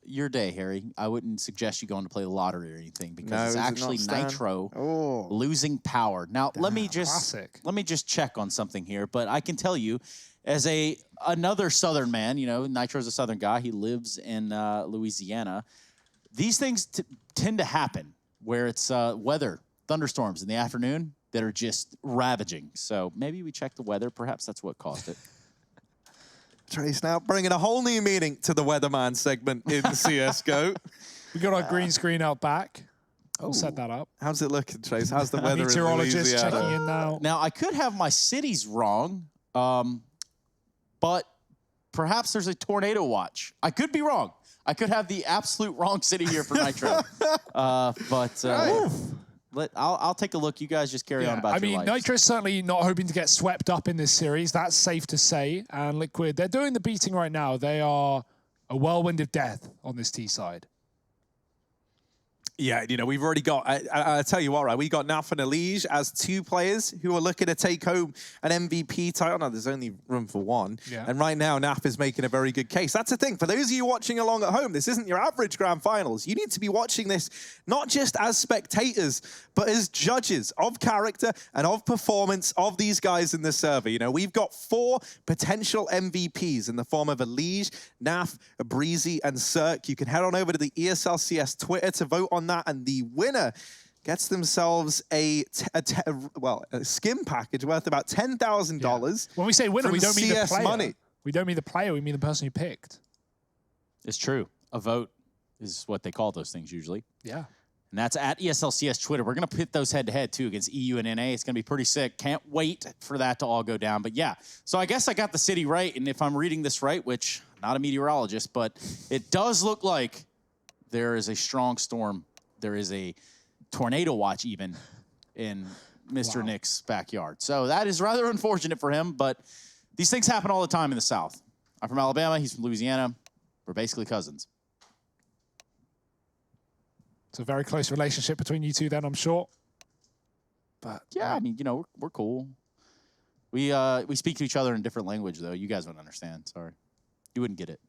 your day, Harry. I wouldn't suggest you going to play the lottery or anything, because it's actually Nitro losing power. Now, let me just check on something here, but I can tell you, as another Southern man, you know, Nitro's a Southern guy. He lives in Louisiana. These things tend to happen where it's weather, thunderstorms in the afternoon that are just ravaging. So maybe we check the weather. Perhaps that's what caused it. Trace now bringing a whole new meaning to the weatherman segment in CSGO. We got our green screen out back. We'll set that up. How's it looking, Trace? How's the weather in Meteorologist Louisiana? checking in now. Now, I could have my cities wrong, but perhaps there's a tornado watch. I could be wrong. I could have the absolute wrong city here for Nitro. I'll take a look. You guys just carry on about your lives. Nitro's certainly not hoping to get swept up in this series. That's safe to say. And Liquid, they're doing the beating right now. They are a whirlwind of death on this T side. Yeah, you know, we've already got, I'll tell you what, right, we got Naf and Elige as two players who are looking to take home an MVP title. Now, there's only room for one. Yeah. And right now, Naf is making a very good case. That's the thing. For those of you watching along at home, this isn't your average grand finals. You need to be watching this not just as spectators, but as judges of character and of performance of these guys in the server. You know, we've got 4 potential MVPs in the form of Elige, Naf, Breezy, and Cirque. You can head on over to the ESL CS Twitter to vote on that, and the winner gets themselves a skin package worth about $10,000. Yeah. When we say winner, we don't mean the player. Money. We don't mean the player, we mean the person who picked. It's true. A vote is what they call those things usually. Yeah. And that's at ESL CS Twitter. We're going to pit those head-to-head, too, against EU and NA. It's going to be pretty sick. Can't wait for that to all go down. But, yeah, so I guess I got the city right. And if I'm reading this right, which I'm not a meteorologist, but it does look like there is a strong storm. There is a tornado watch even in Mr. Nick's backyard. So that is rather unfortunate for him, but these things happen all the time in the South. I'm from Alabama. He's from Louisiana. We're basically cousins. It's a very close relationship between you two then, I'm sure. But yeah, I mean, you know, we're cool. We speak to each other in different language, though. You guys wouldn't understand. Sorry. You wouldn't get it.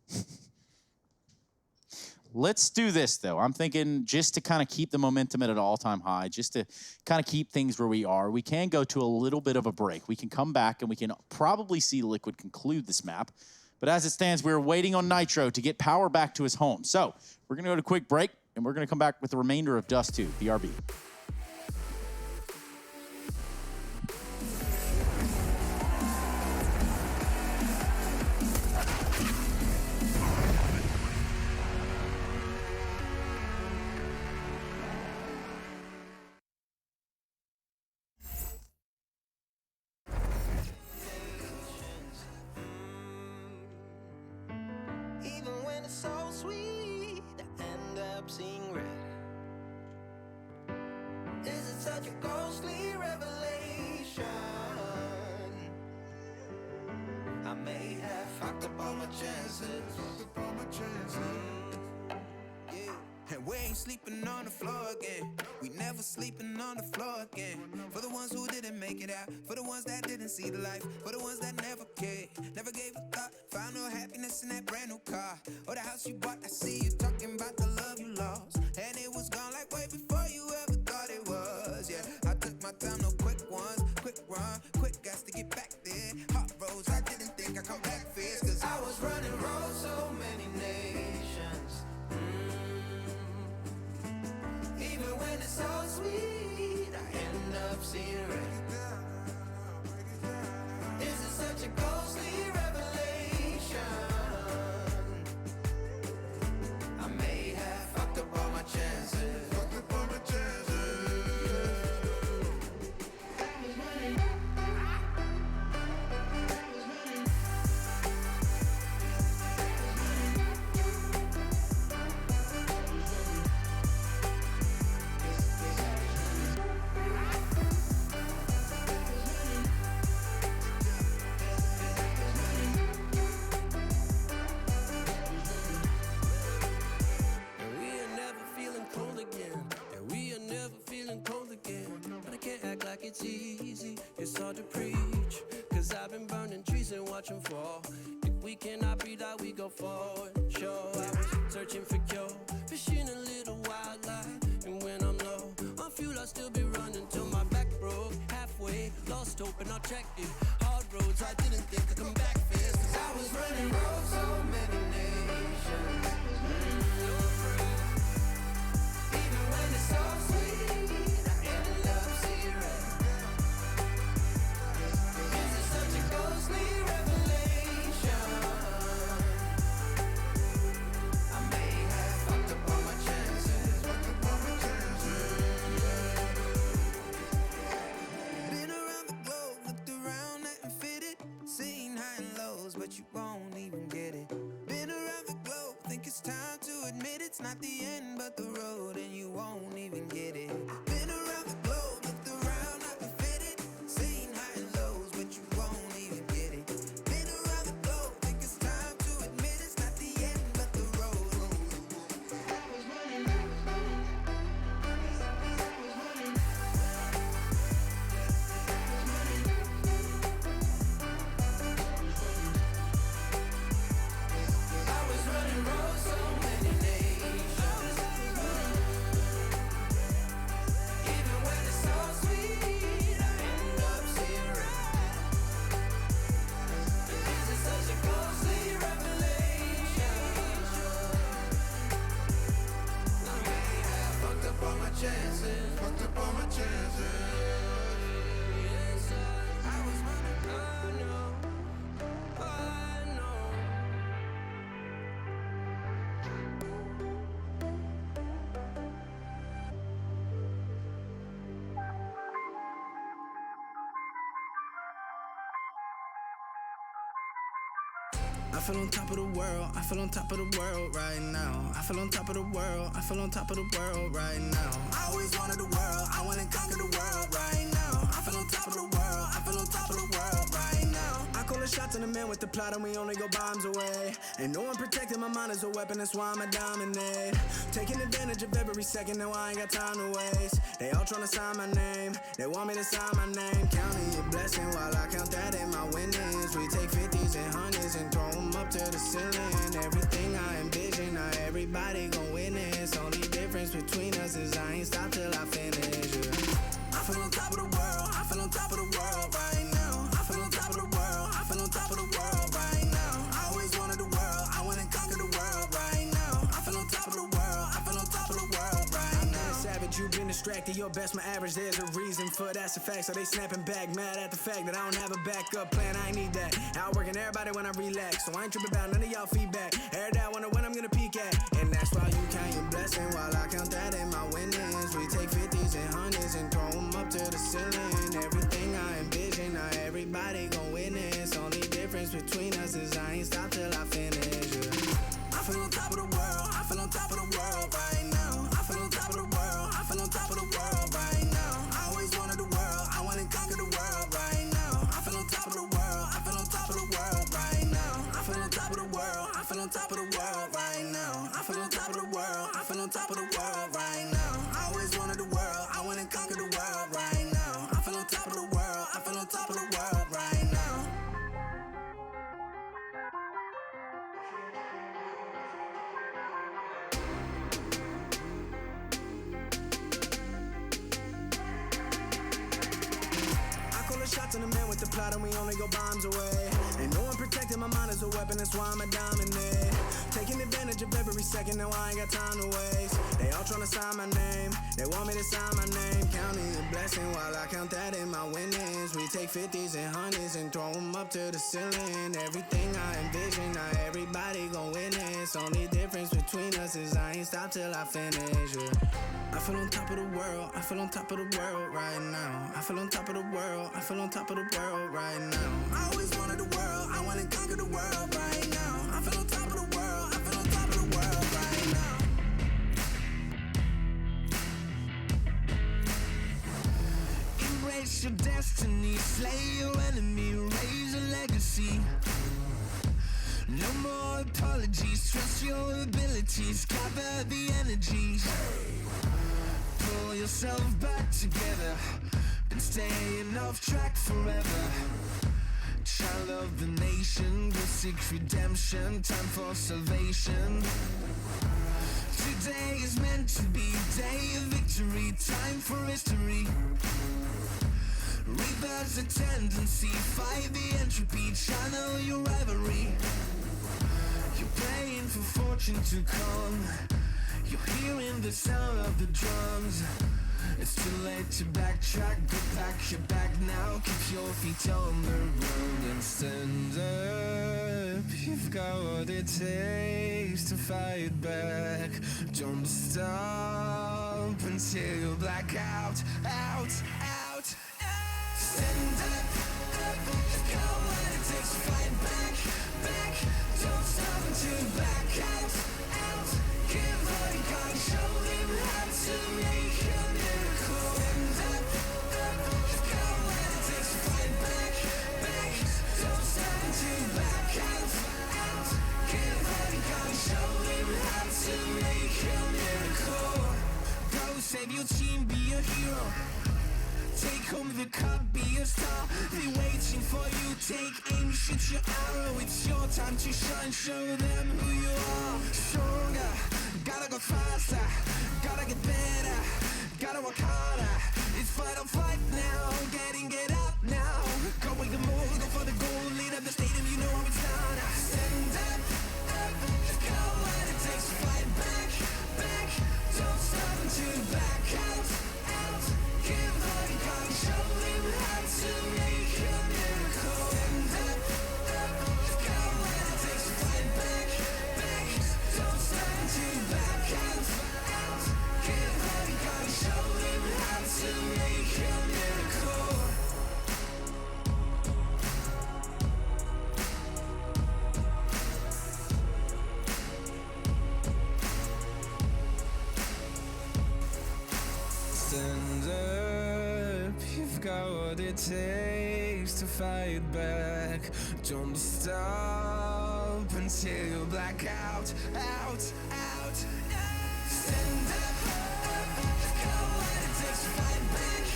Let's do this, though. I'm thinking just to kind of keep the momentum at an all-time high, just to kind of keep things where we are, we can go to a little bit of a break. We can come back, and we can probably see Liquid conclude this map. But as it stands, we're waiting on Nitro to get power back to his home. So we're going to go to a quick break, and we're going to come back with the remainder of Dust2, BRB. Seeing red. Is it such a ghostly revelation? I may have fucked up all my chances. Yeah. And we ain't sleeping on the floor again. We never sleeping on the floor again. For the ones who didn't make it out, for the ones that didn't see the life, for the ones that never cared, never gave a thought, found no happiness in that brand new car or the house you bought. I see you talking about the love you lost, and it was gone like way before you ever thought it was. Yeah, I took my time, no quick ones, quick run, quick gas to get back there. Hot roads, I didn't think I'd come back fierce, cause I was running roads so many nations. Even when it's so sweet, I end up seeing red. Is it such a ghostly revelation? I may have fucked up all my chances. Fucked up all my chances. It's easy, it's hard to preach, cause I've been burning trees and watching fall. If we cannot breathe out, we go forward. Sure, I was searching for cure, fishing a little wildlife, and when I'm low on fuel, I'll still be running till my back broke. Halfway, lost hope and I checked it. Hard roads, I didn't think I'd come back fast, cause I was running roads so many nations. Even when it's so sweet, but you won't even get it. Been around the globe, think it's time to admit it's not the end, but the road, and you won't even get it. Been around the globe, looked around, not to fit it. Seen high and lows, but you won't even get it. Been around the globe, think it's time to admit it's not the end, but the road. I was running. I feel on top of the world, I feel on top of the world right now. I feel on top of the world, I feel on top of the world right now. I always wanted the world, I wanna conquer the world right now. I feel on top of the world, I feel on top of the world right now. I call the shots on the man with the plot and we only go bombs away. Ain't no one protecting my mind as a weapon, that's why I'ma dominate. Taking advantage of every second, now I ain't got time to waste. They all tryna sign my name, they want me to sign my name. Counting your blessing while I count that in my winnings. We take 50s and 100s and throw them up to the ceiling. Everything I envision, now everybody gon' witness. Only difference between us is I ain't stop till I finish, yeah. I feel on top of the world, I feel on top of the world right now. I feel on top of the world, I feel on top of the world right now. I always wanted the world, I wanna conquer the world right now. I feel on top of the world, I feel on top of the world right now. Savage, you've been distracted, your best my average, there's a reason for that's a fact. So they snapping back, mad at the fact that I don't have a backup plan, I ain't need that. Outworking everybody when I relax, so I ain't tripping about none of y'all feedback. Heard that, wonder when I'm gonna peak at. And that's why you count your blessing while I count that in my winnings. We take 50s and 100s and throw them up to the ceiling. Everything I envision, now everybody gon' witness. Only difference between us is I ain't stop till I finish, yeah. I feel on top of the world, I feel on top of the world right now. I feel on top of the world, I feel on top of the world right now. I always wanted the world, I wanna conquer the world right now. I feel on top of the world, I feel on top of the world right now. I feel on top of the world, I feel on top of the world right now. I feel on top of the world, I feel on top of the world right now. I always wanted the world, I wanna conquer the world right now. I feel on top of the world, I feel on top of the world right now. Shots on the man with the plot and we only go bombs away. Ain't no one protecting my mind as a weapon, that's why I'ma dominate. Taking advantage of every second, now I ain't got time to waste. They all tryna sign my name, they want me to sign my name. Counting your blessing while I count that in my winnings. We take 50s and 100s and throw them up to the ceiling. Everything I envision, now everybody gon' witness. Only difference between us is I ain't stop till I finish, yeah. I feel on top of the world, I feel on top of the world right now. I feel on top of the world, I feel on top of the world right now. I always wanted the world, I wanna conquer the world right now. I feel on top of the world, I feel on top of the world right now. Embrace your destiny, slay your enemy, raise a legacy. No more apologies, trust your abilities, gather the energies. Pull yourself back together and staying off track forever. Child of the nation, go seek redemption, time for salvation. Today is meant to be day of victory, time for history. Reverse the tendency, fight the entropy, channel your rivalry. You're praying for fortune to come, you're hearing the sound of the drums. It's too late to backtrack, go pack your bag now. Keep your feet on the road and stand up. You've got what it takes to fight back. Don't stop until you black out, out, out, out. Stand up, up. You've got what it takes to fight back, be a hero. Take home the cup, be a star. They waiting for you. Take aim, shoot your arrow. It's your time to shine. Show them who you are. Stronger, gotta go faster. Gotta get better, gotta work harder. It's fight or flight now. Get up now. Go make the move, go for the goal. Lead up the stadium, you know how it's done. Stand up, go when it takes to fight back. Don't stop until you back out. Give all you got, show them how to make a miracle. Stand up, go when it takes to fight back. Don't stop until you back out. Give all you got, show them how to make a miracle. Stand up, you've got what it takes to fight back. Don't stop until you black out. Stand up, go when it takes to fight back.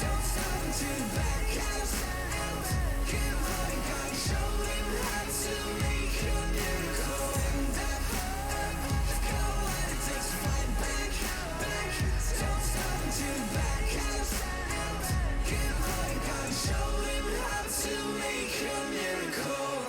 Don't stop until you back out. Give all you got, show them how to make a miracle. Stand up, go when it takes to fight back. Don't stop until you back out. Give all you got, show them how to make a miracle.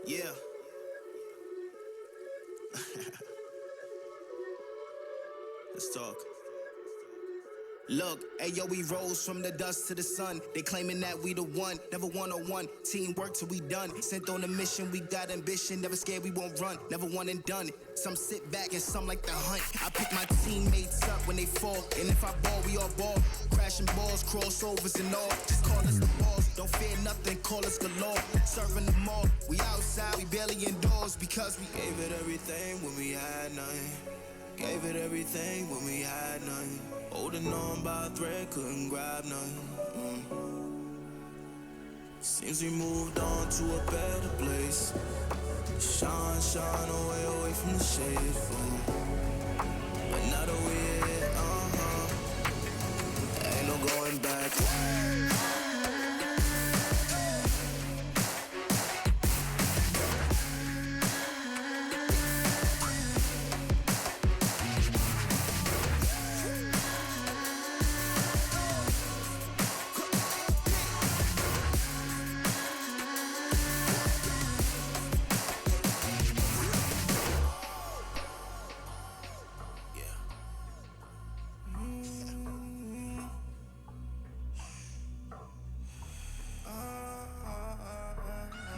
Yeah. Let's talk. Look, ayo, we rose from the dust to the sun. They claiming that we the one, never one-on-one. Teamwork till we done. Sent on a mission, we got ambition. Never scared, we won't run. Never one and done. Some sit back and some like the hunt. I pick my teammates up when they fall. And if I ball, we all ball. Crashing balls, crossovers and all. Just call us the balls. Don't fear nothing, call us galore. Serving them all. We outside, we barely indoors. Because we gave it everything when we had nothing. Gave it everything when we had nothing. Holding on by a thread, couldn't grab nothing. Seems we moved on to a better place. Shine, shine away from the shade. But now that we're here, ain't no going back.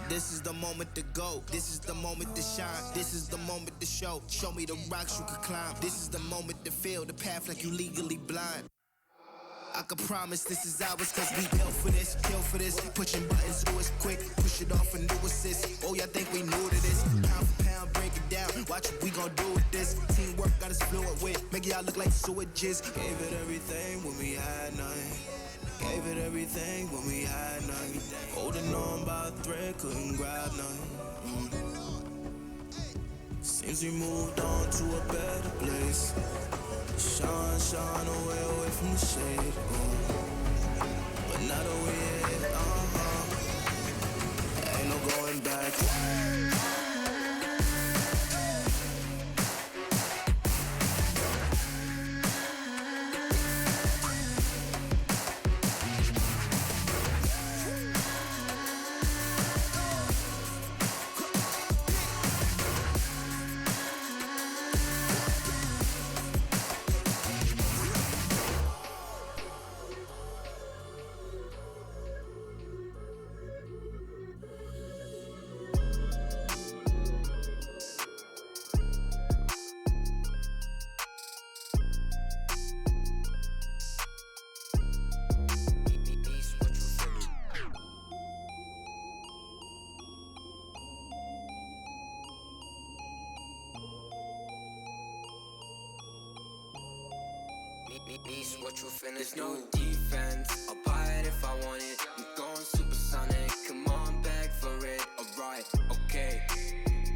This is the moment to go. This is the moment to shine. This is the moment to show. Show me the rocks you could climb. This is the moment to feel the path like you legally blind. I can promise this is ours cause we built for this, kill for this. Pushing buttons, do it quick, push it off and do assist. Oh, y'all think we new to this? Pound for pound, break it down. Watch what we gon' do with this. Teamwork got us fluent with. Make y'all look like sewages. Gave it everything when we had nothing. Gave it everything when we had nothing. Holding on by a thread, couldn't grab nothing. Seems we moved on to a better place. Shine, shine away from the shade. But now that we're here, ain't no going back. What you finna There's no defense, I'll buy it if I want it. I'm going supersonic, come on back for it. Alright, okay,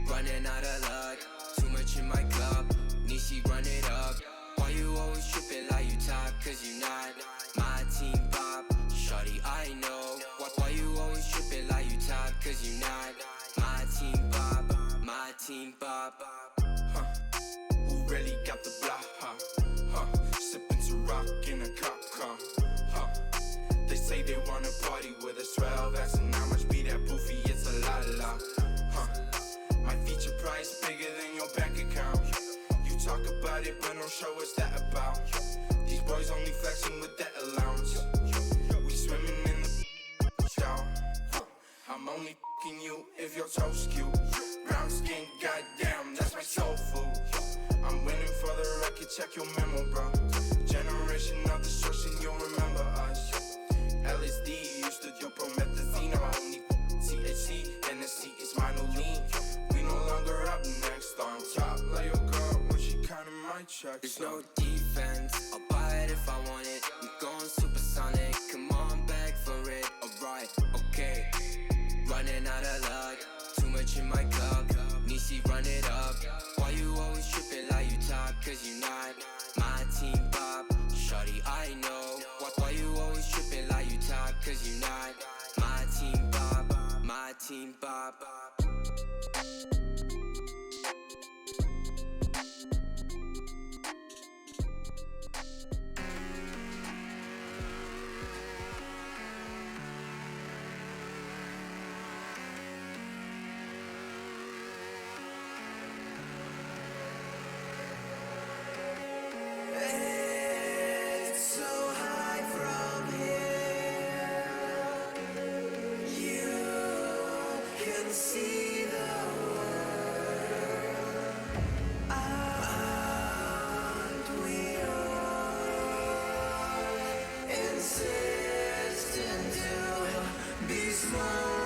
running out of luck. Too much in my cup, Nishi run it up. Why you always tripping like you top? Cause you not my team pop. Shorty, I know. Why you always tripping like you top? Cause you not my team pop. My team pop. Who really got the block, Sipping to rock in a cop car, They say they wanna party with us 12 X and how much be that poofy, it's a la, My feature price bigger than your bank account. You talk about it, but don't show us that about. These boys only flexing with that allowance. We swimming in the shower. I'm only f***ing you if your toes cute. Brown skin, goddamn, that's my soul food. I'm winning for the record, check your memo, bro. Generation of destruction, you'll remember us. LSD used to do promethazine. I'm only THC, NSC is my new lean. We no longer up next on top. Like your girl when she counting my checks. There's no defense, I'll buy it if I want it. I'm going supersonic, come on back for it. Alright, okay, running out of luck. Too much in my cup, Nishi run it up. Why you always tripping like you top? Cause you not my team pop. Shorty, I know. Why you always tripping like you top? Cause you not my team pop. My team pop. can see the world. And we are insistent to be small.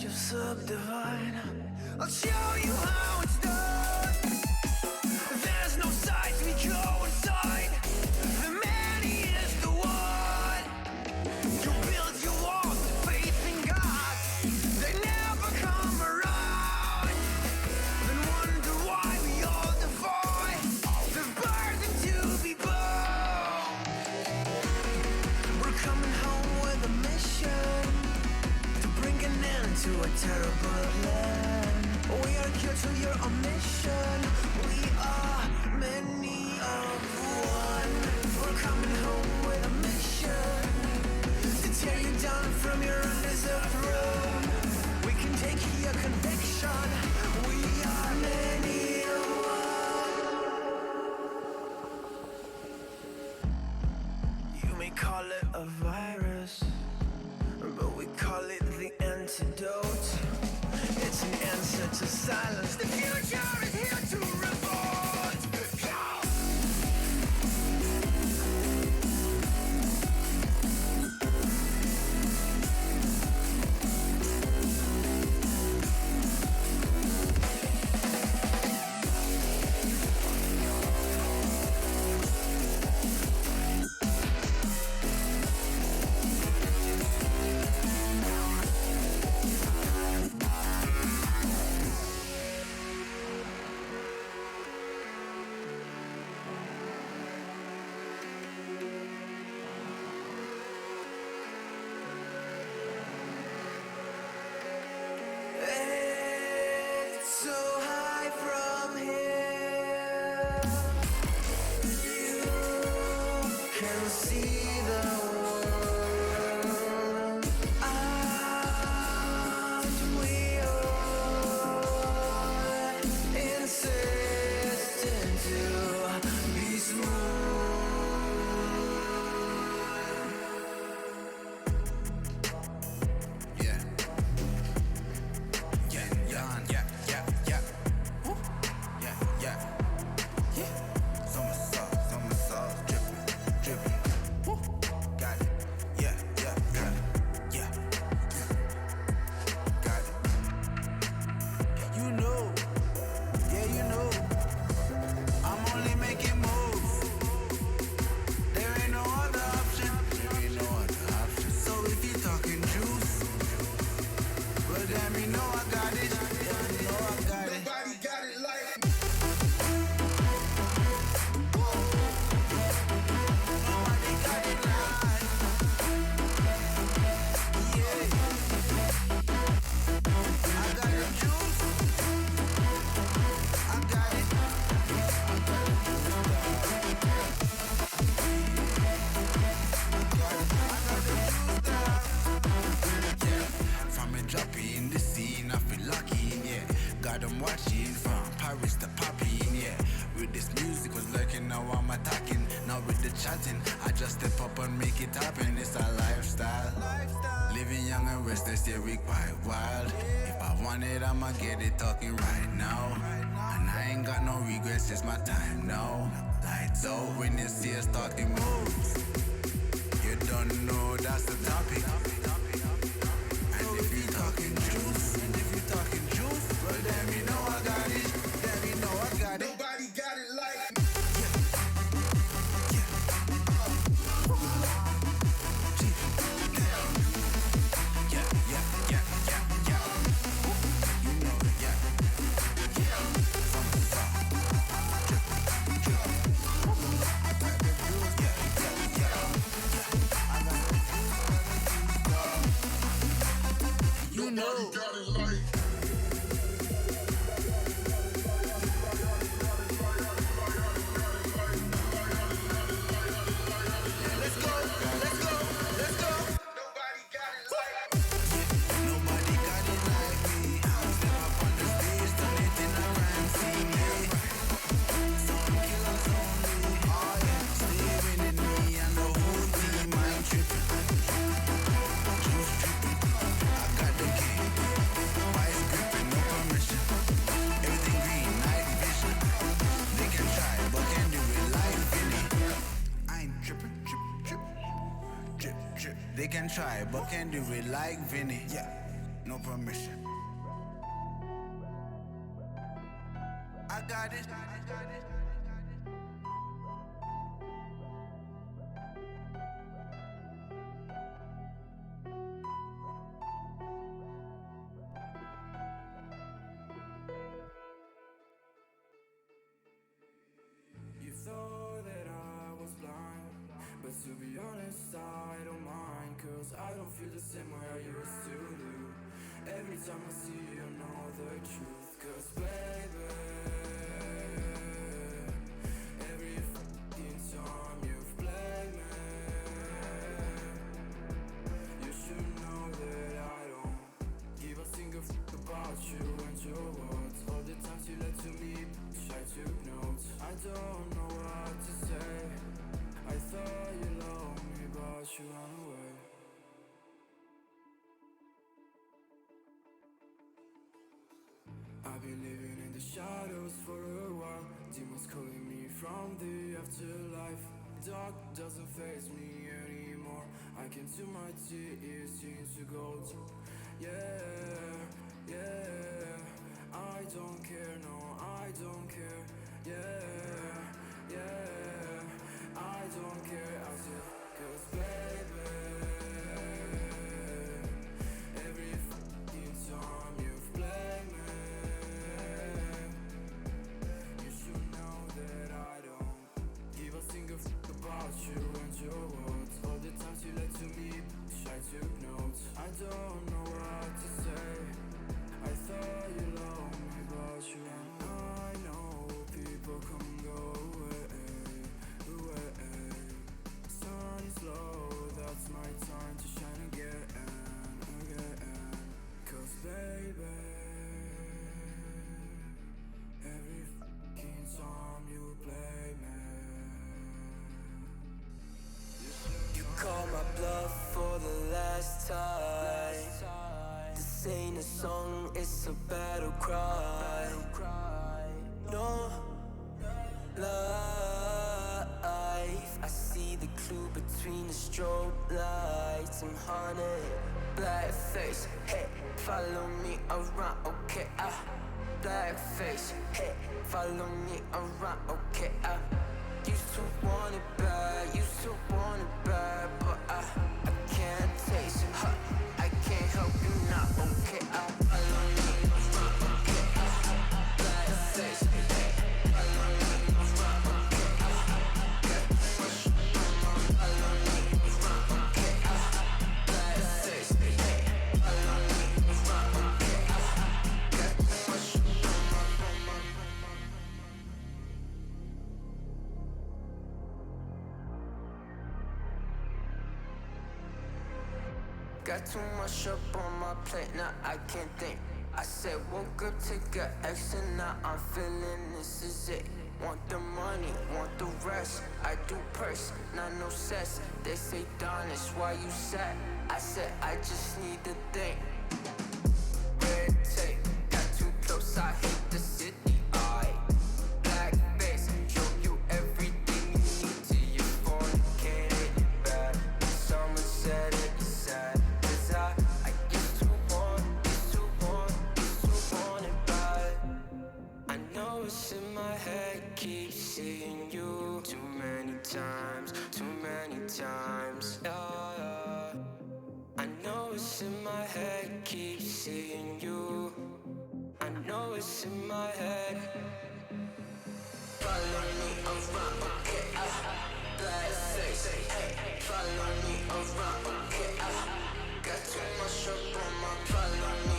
Subdivide. I'll show you how it's done. There's no sides, we go inside. The man, he is the one. You build your walls with faith in God. They never come around. Then wonder why we all defy the burden to be born. We're coming home with a mission to bring an end to a terrible land. We are here to your mission. We are many of one. We're coming home with a mission to tear you down from your undeserved throne. We can take your conviction. We are many of one. You may call it a virus, but we call it the antidote. It's an answer to silence. The future is here to revolt. Go! chatting. I just step up and make it happen. It's a lifestyle. Living young and restless, yeah, we quite wild. If I want it, I'ma get it talking right now. And I ain't got no regrets, it's my time now. Lights out when you see us talking moves. You don't know that's the topic. And if you talking juice, well then you know I got it. Then you know I got it. Nobody got it like me. know. Let's go, let's go, let's go. Nobody got it like nobody got it like me. Step up on the stage, turn it in a crime scene. Some killers only. Oh yeah, stay winning me and the whole team. I'm tripping, just tripping. I got the key, vice gripping, no permission. Everything green, night vision. They can try, but can't do it like Vinny. I ain't tripping, drip, drip. They can try, but can't do it like Vinny. Yeah, no permission. I got it. You thought that I was blind, but to be honest, I don't mind. Cause I don't feel the same way I used to do. Every time I see you, I know the truth. Cause baby, every fucking time you've played me, you should know that I don't give a single fuck about you and your words. All the times you lied to me, bitch, I took notes. I don't know what to say. I thought you loved me, but you ran away. I've been living in the shadows for a while. Demons calling me from the afterlife. Dark doesn't faze me anymore. I can see my tears into gold. Yeah, yeah. I don't care, no, I don't care. Yeah, yeah. I don't care, I said, cause baby, every fucking time you've played me, you should know that I don't give a single fuck about you and your words. All the times you lied to me, bitch, I took notes. I don't know what to say. I thought you loved me, but you don't. I know people come and go away. Sun is low, that's my time to shine again. Cause baby, every fucking time you play me, you call my bluff for the last time. This ain't a song, it's a battle cry. No life, I see the clue between the strobe lights. I'm haunted, black face, hey, follow me around, okay, black face, hey, follow me around, okay, used to want it bad, used to want it bad, but I can't taste it, I can't help you now, okay, follow me around, okay, black face, hey, follow me around, okay, follow me around, okay, black face, hey, follow me around, okay, got too much up on my plate, now I can't think. I said woke up, take a X, and now I'm feeling this is it. Want the money, want the rest. I do purse, not no cess. They say, Don, it's why you sad. I said, I just need the thing. Red tape, got too close, I hate the city. Black face, show you everything you need till you fornicate it bad. Someone said it, you sad. Cause I used to want it bad. I know it's in my head, keep seeing you too many times. Yeah. I know it's in my head, keep seeing you. I know it's in my head. Follow me around, okay, black face, hey, follow me around, okay, got too much up on my, follow me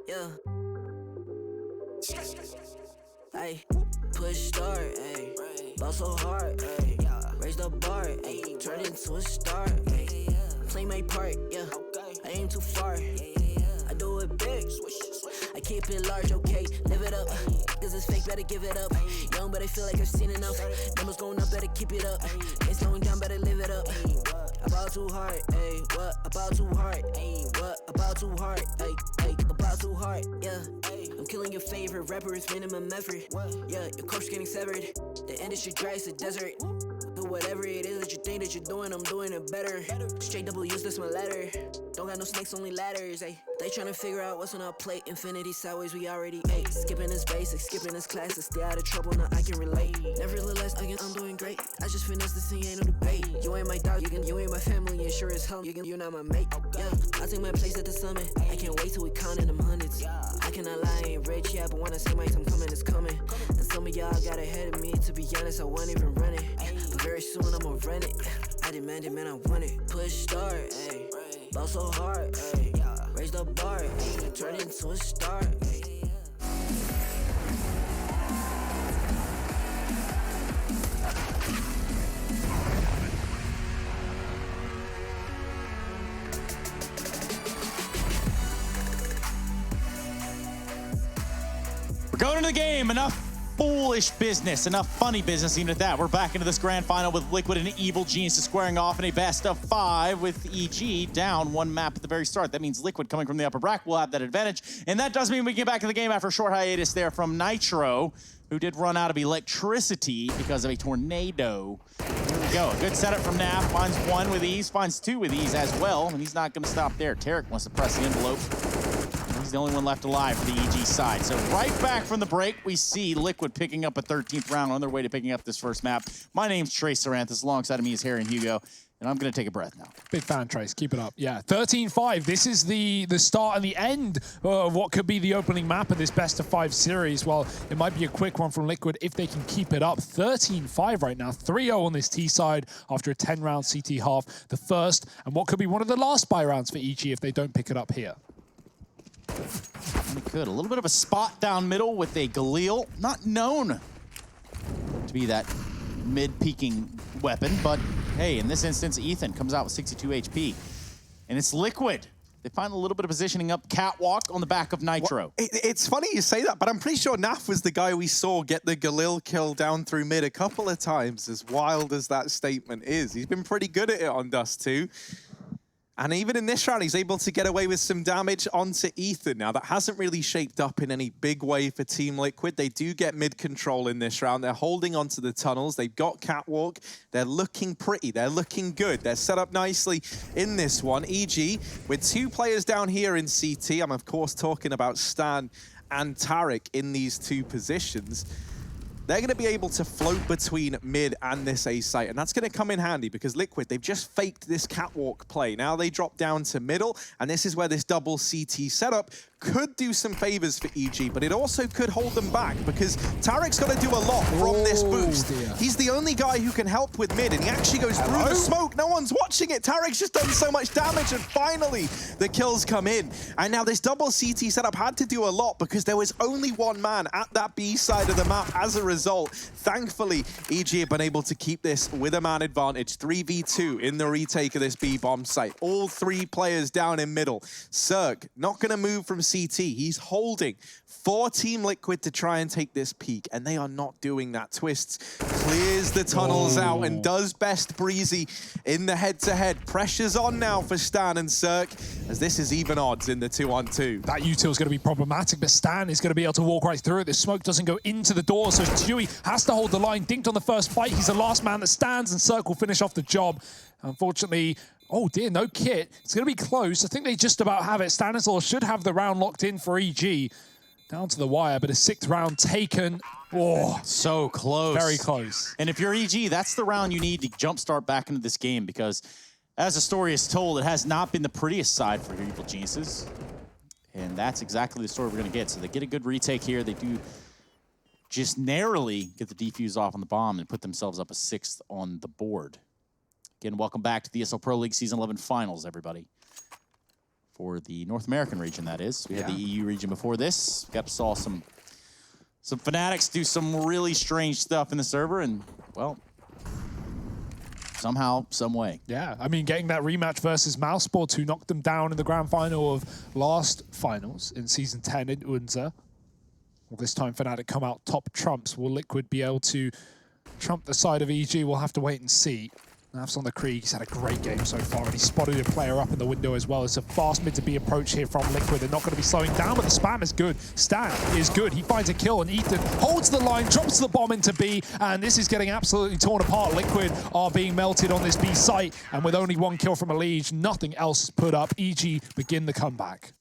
Yeah. Ay, push start, ay, ball so hard, ay, raise the bar, ay, turn into a star, ay, play my part, yeah, I aim too far, I do it big, I keep it large, okay, live it up, cause it's fake, better give it up, young but I feel like I've seen enough, numbers going up, better keep it up, ain't slowing down, better live it up, about too hard, ayy, what, about too hard, ayy, what, about too hard, ayy, about too hard, yeah, I'm killing your favorite rapper, it's minimum effort, yeah, your corpse getting severed, the industry dry, it's a desert, do whatever it is that you think that you're doing, I'm doing it better, straight W's, that's my letter, don't got no snakes, only ladders, ayy, they tryna figure out what's on our plate, infinity sideways, we already ate, skipping this basic, skipping this classic, stay out of trouble, now I can relate, nevertheless, again, I'm doing great, I just finished this thing, ain't no debate, you ain't my dog, you ain't my family, and sure as hell, you're not my mate, yeah, I take my place at the summit, I can't wait till we counting them hundreds, I cannot lie, I ain't rich, yeah, but when I say my time coming, it's coming, and some of y'all got ahead of me, to be honest, I wasn't even running, but very soon I'ma run it, I demand it, man, I want it, push start, ayy, ball so hard, ayy, raise the bar, ayy, turn into a star, ayy. We're going into the game. Enough foolish business, enough funny business. Even at that, we're back into this grand final with Liquid and Evil Geniuses squaring off in a best of 5 with EG down 1 map at the very start. That means Liquid coming from the upper bracket will have that advantage. And that does mean we get back to the game after a short hiatus there from Nitro, who did run out of electricity because of a tornado. Here we go. A good setup from Naf. Finds 1 with ease, finds 2 with ease as well. And he's not going to stop there. Tarek wants to press the envelope. He's the only one left alive for the EG side. So right back from the break, we see Liquid picking up a 13th round on their way to picking up this first map. My name's Trace Saranthus. Alongside of me is Harry and Hugo. And I'm going to take a breath now. Big fan, Trace. Keep it up. Yeah, 13-5. This is the start and the end of what could be the opening map of this best of 5 series. Well, it might be a quick one from Liquid if they can keep it up. 13-5 right now. 3-0 on this T side after a 10-round CT half. The first and what could be one of the last buy rounds for EG if they don't pick it up here. They could. A little bit of a spot down middle with a Galil. Not known to be that mid-peaking weapon, but hey, in this instance, Ethan comes out with 62 HP. And it's Liquid. They find a little bit of positioning up catwalk on the back of Nitro. Well, it's funny you say that, but I'm pretty sure Naf was the guy we saw get the Galil kill down through mid a couple of times, as wild as that statement is. He's been pretty good at it on Dust2. And even in this round, he's able to get away with some damage onto Ethan. Now, that hasn't really shaped up in any big way for Team Liquid. They do get mid-control in this round. They're holding onto the tunnels. They've got catwalk. They're looking pretty. They're looking good. They're set up nicely in this one. EG, with 2 players down here in CT. I'm, of course, talking about Stan and Tarek in these 2 positions. They're going to be able to float between mid and this A site, and that's going to come in handy because Liquid, they've just faked this catwalk play. Now they drop down to middle, and this is where this double CT setup could do some favors for EG, but it also could hold them back because Tarek's got to do a lot from this boost. Dear. He's the only guy who can help with mid, and he actually goes through the smoke. No one's watching it. Tarek's just done so much damage, and finally the kills come in. And now this double CT setup had to do a lot because there was only 1 man at that B side of the map as a result. Thankfully, EG have been able to keep this with a man advantage. 3v2 in the retake of this B bomb site. All 3 players down in middle. Zerg not going to move from CT. He's holding for Team Liquid to try and take this peak, and they are not doing that. Twists clears the tunnels out and does best Breezy in the head-to-head. Pressure's on now for Stan and Zerg, as this is even odds in the 2-on-2. That util is going to be problematic, but Stan is going to be able to walk right through it. The smoke doesn't go into the door, so Chewy has to hold the line. Dinked on the first fight. He's the last man that stands, and Zerg will finish off the job. Unfortunately, oh dear, no kit. It's going to be close. I think they just about have it. Stanislaw should have the round locked in for EG. Down to the wire, but a 6th round taken. Oh, so close. Very close. And if you're EG, that's the round you need to jumpstart back into this game because as the story is told, it has not been the prettiest side for your Evil Geniuses. And that's exactly the story we're going to get. So they get a good retake here. They do just narrowly get the defuse off on the bomb and put themselves up a 6th on the board. Again, welcome back to the ESL Pro League Season 11 Finals, everybody. for the North American region, that is. We had the EU region before this. Saw some fanatics do some really strange stuff in the server, and, well, somehow, some way. Yeah, I mean, getting that rematch versus Mouseboard, who knocked them down in the grand final of last finals in Season 10 in Unza. Will this time Fnatic come out top trumps? Will Liquid be able to trump the side of EG? We'll have to wait and see. Naf's on the Krieg. He's had a great game so far, and he spotted a player up in the window as well. It's a fast mid to be approach here from Liquid. They're not going to be slowing down, but the spam is good. Stan is good. He finds a kill, and Ethan holds the line, drops the bomb into B, and this is getting absolutely torn apart. Liquid are being melted on this B site, and with only one kill from Elige, nothing else is put up. EG begin the comeback.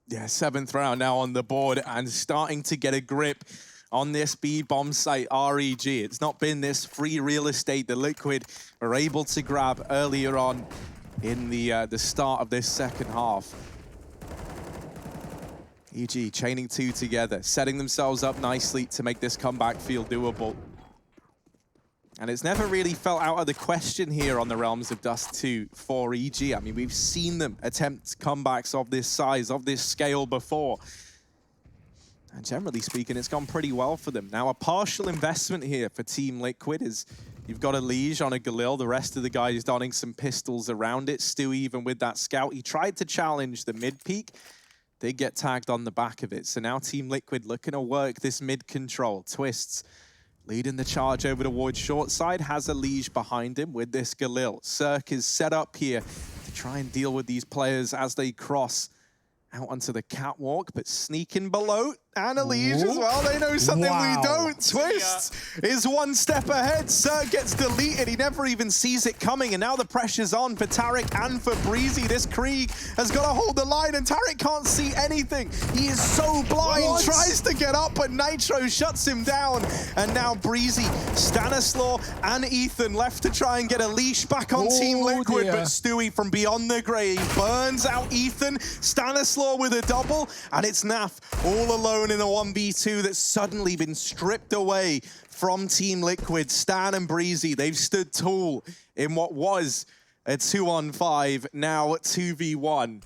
Yeah, 7th round now on the board and starting to get a grip on this B-bomb site, REG. It's not been this free real estate that Liquid were able to grab earlier on in the start of this second half. EG chaining 2 together, setting themselves up nicely to make this comeback feel doable. And it's never really felt out of the question here on the realms of Dust2 for EG. I mean, we've seen them attempt comebacks of this size, of this scale before. And generally speaking, it's gone pretty well for them. Now, a partial investment here for Team Liquid is you've got a Liege on a Galil. The rest of the guys donning some pistols around it. Stu, even with that scout, he tried to challenge the mid-peak. They get tagged on the back of it. So now Team Liquid looking to work this mid-control. Twists leading the charge over towards short side, has a Liege behind him with this Galil. Cirque is set up here to try and deal with these players as they cross out onto the catwalk, but sneaking below. And a Liege as well. They know something we don't. Twists is one step ahead. Cirque gets deleted. He never even sees it coming. And now the pressure's on for Tariq and for Breezy. This Krieg has got to hold the line, and Tariq can't see anything. He is so blind. Tries to get up, but Nitro shuts him down. And now Breezy, Stanislaw, and Ethan left to try and get a leash back on Team Liquid. But Stewie from beyond the grave burns out Ethan. Stanislaw with a double, and it's Naf all alone in a 1v2 that's suddenly been stripped away from Team Liquid. Stan and Breezy, they've stood tall in what was a 2-on-5, now 2v1.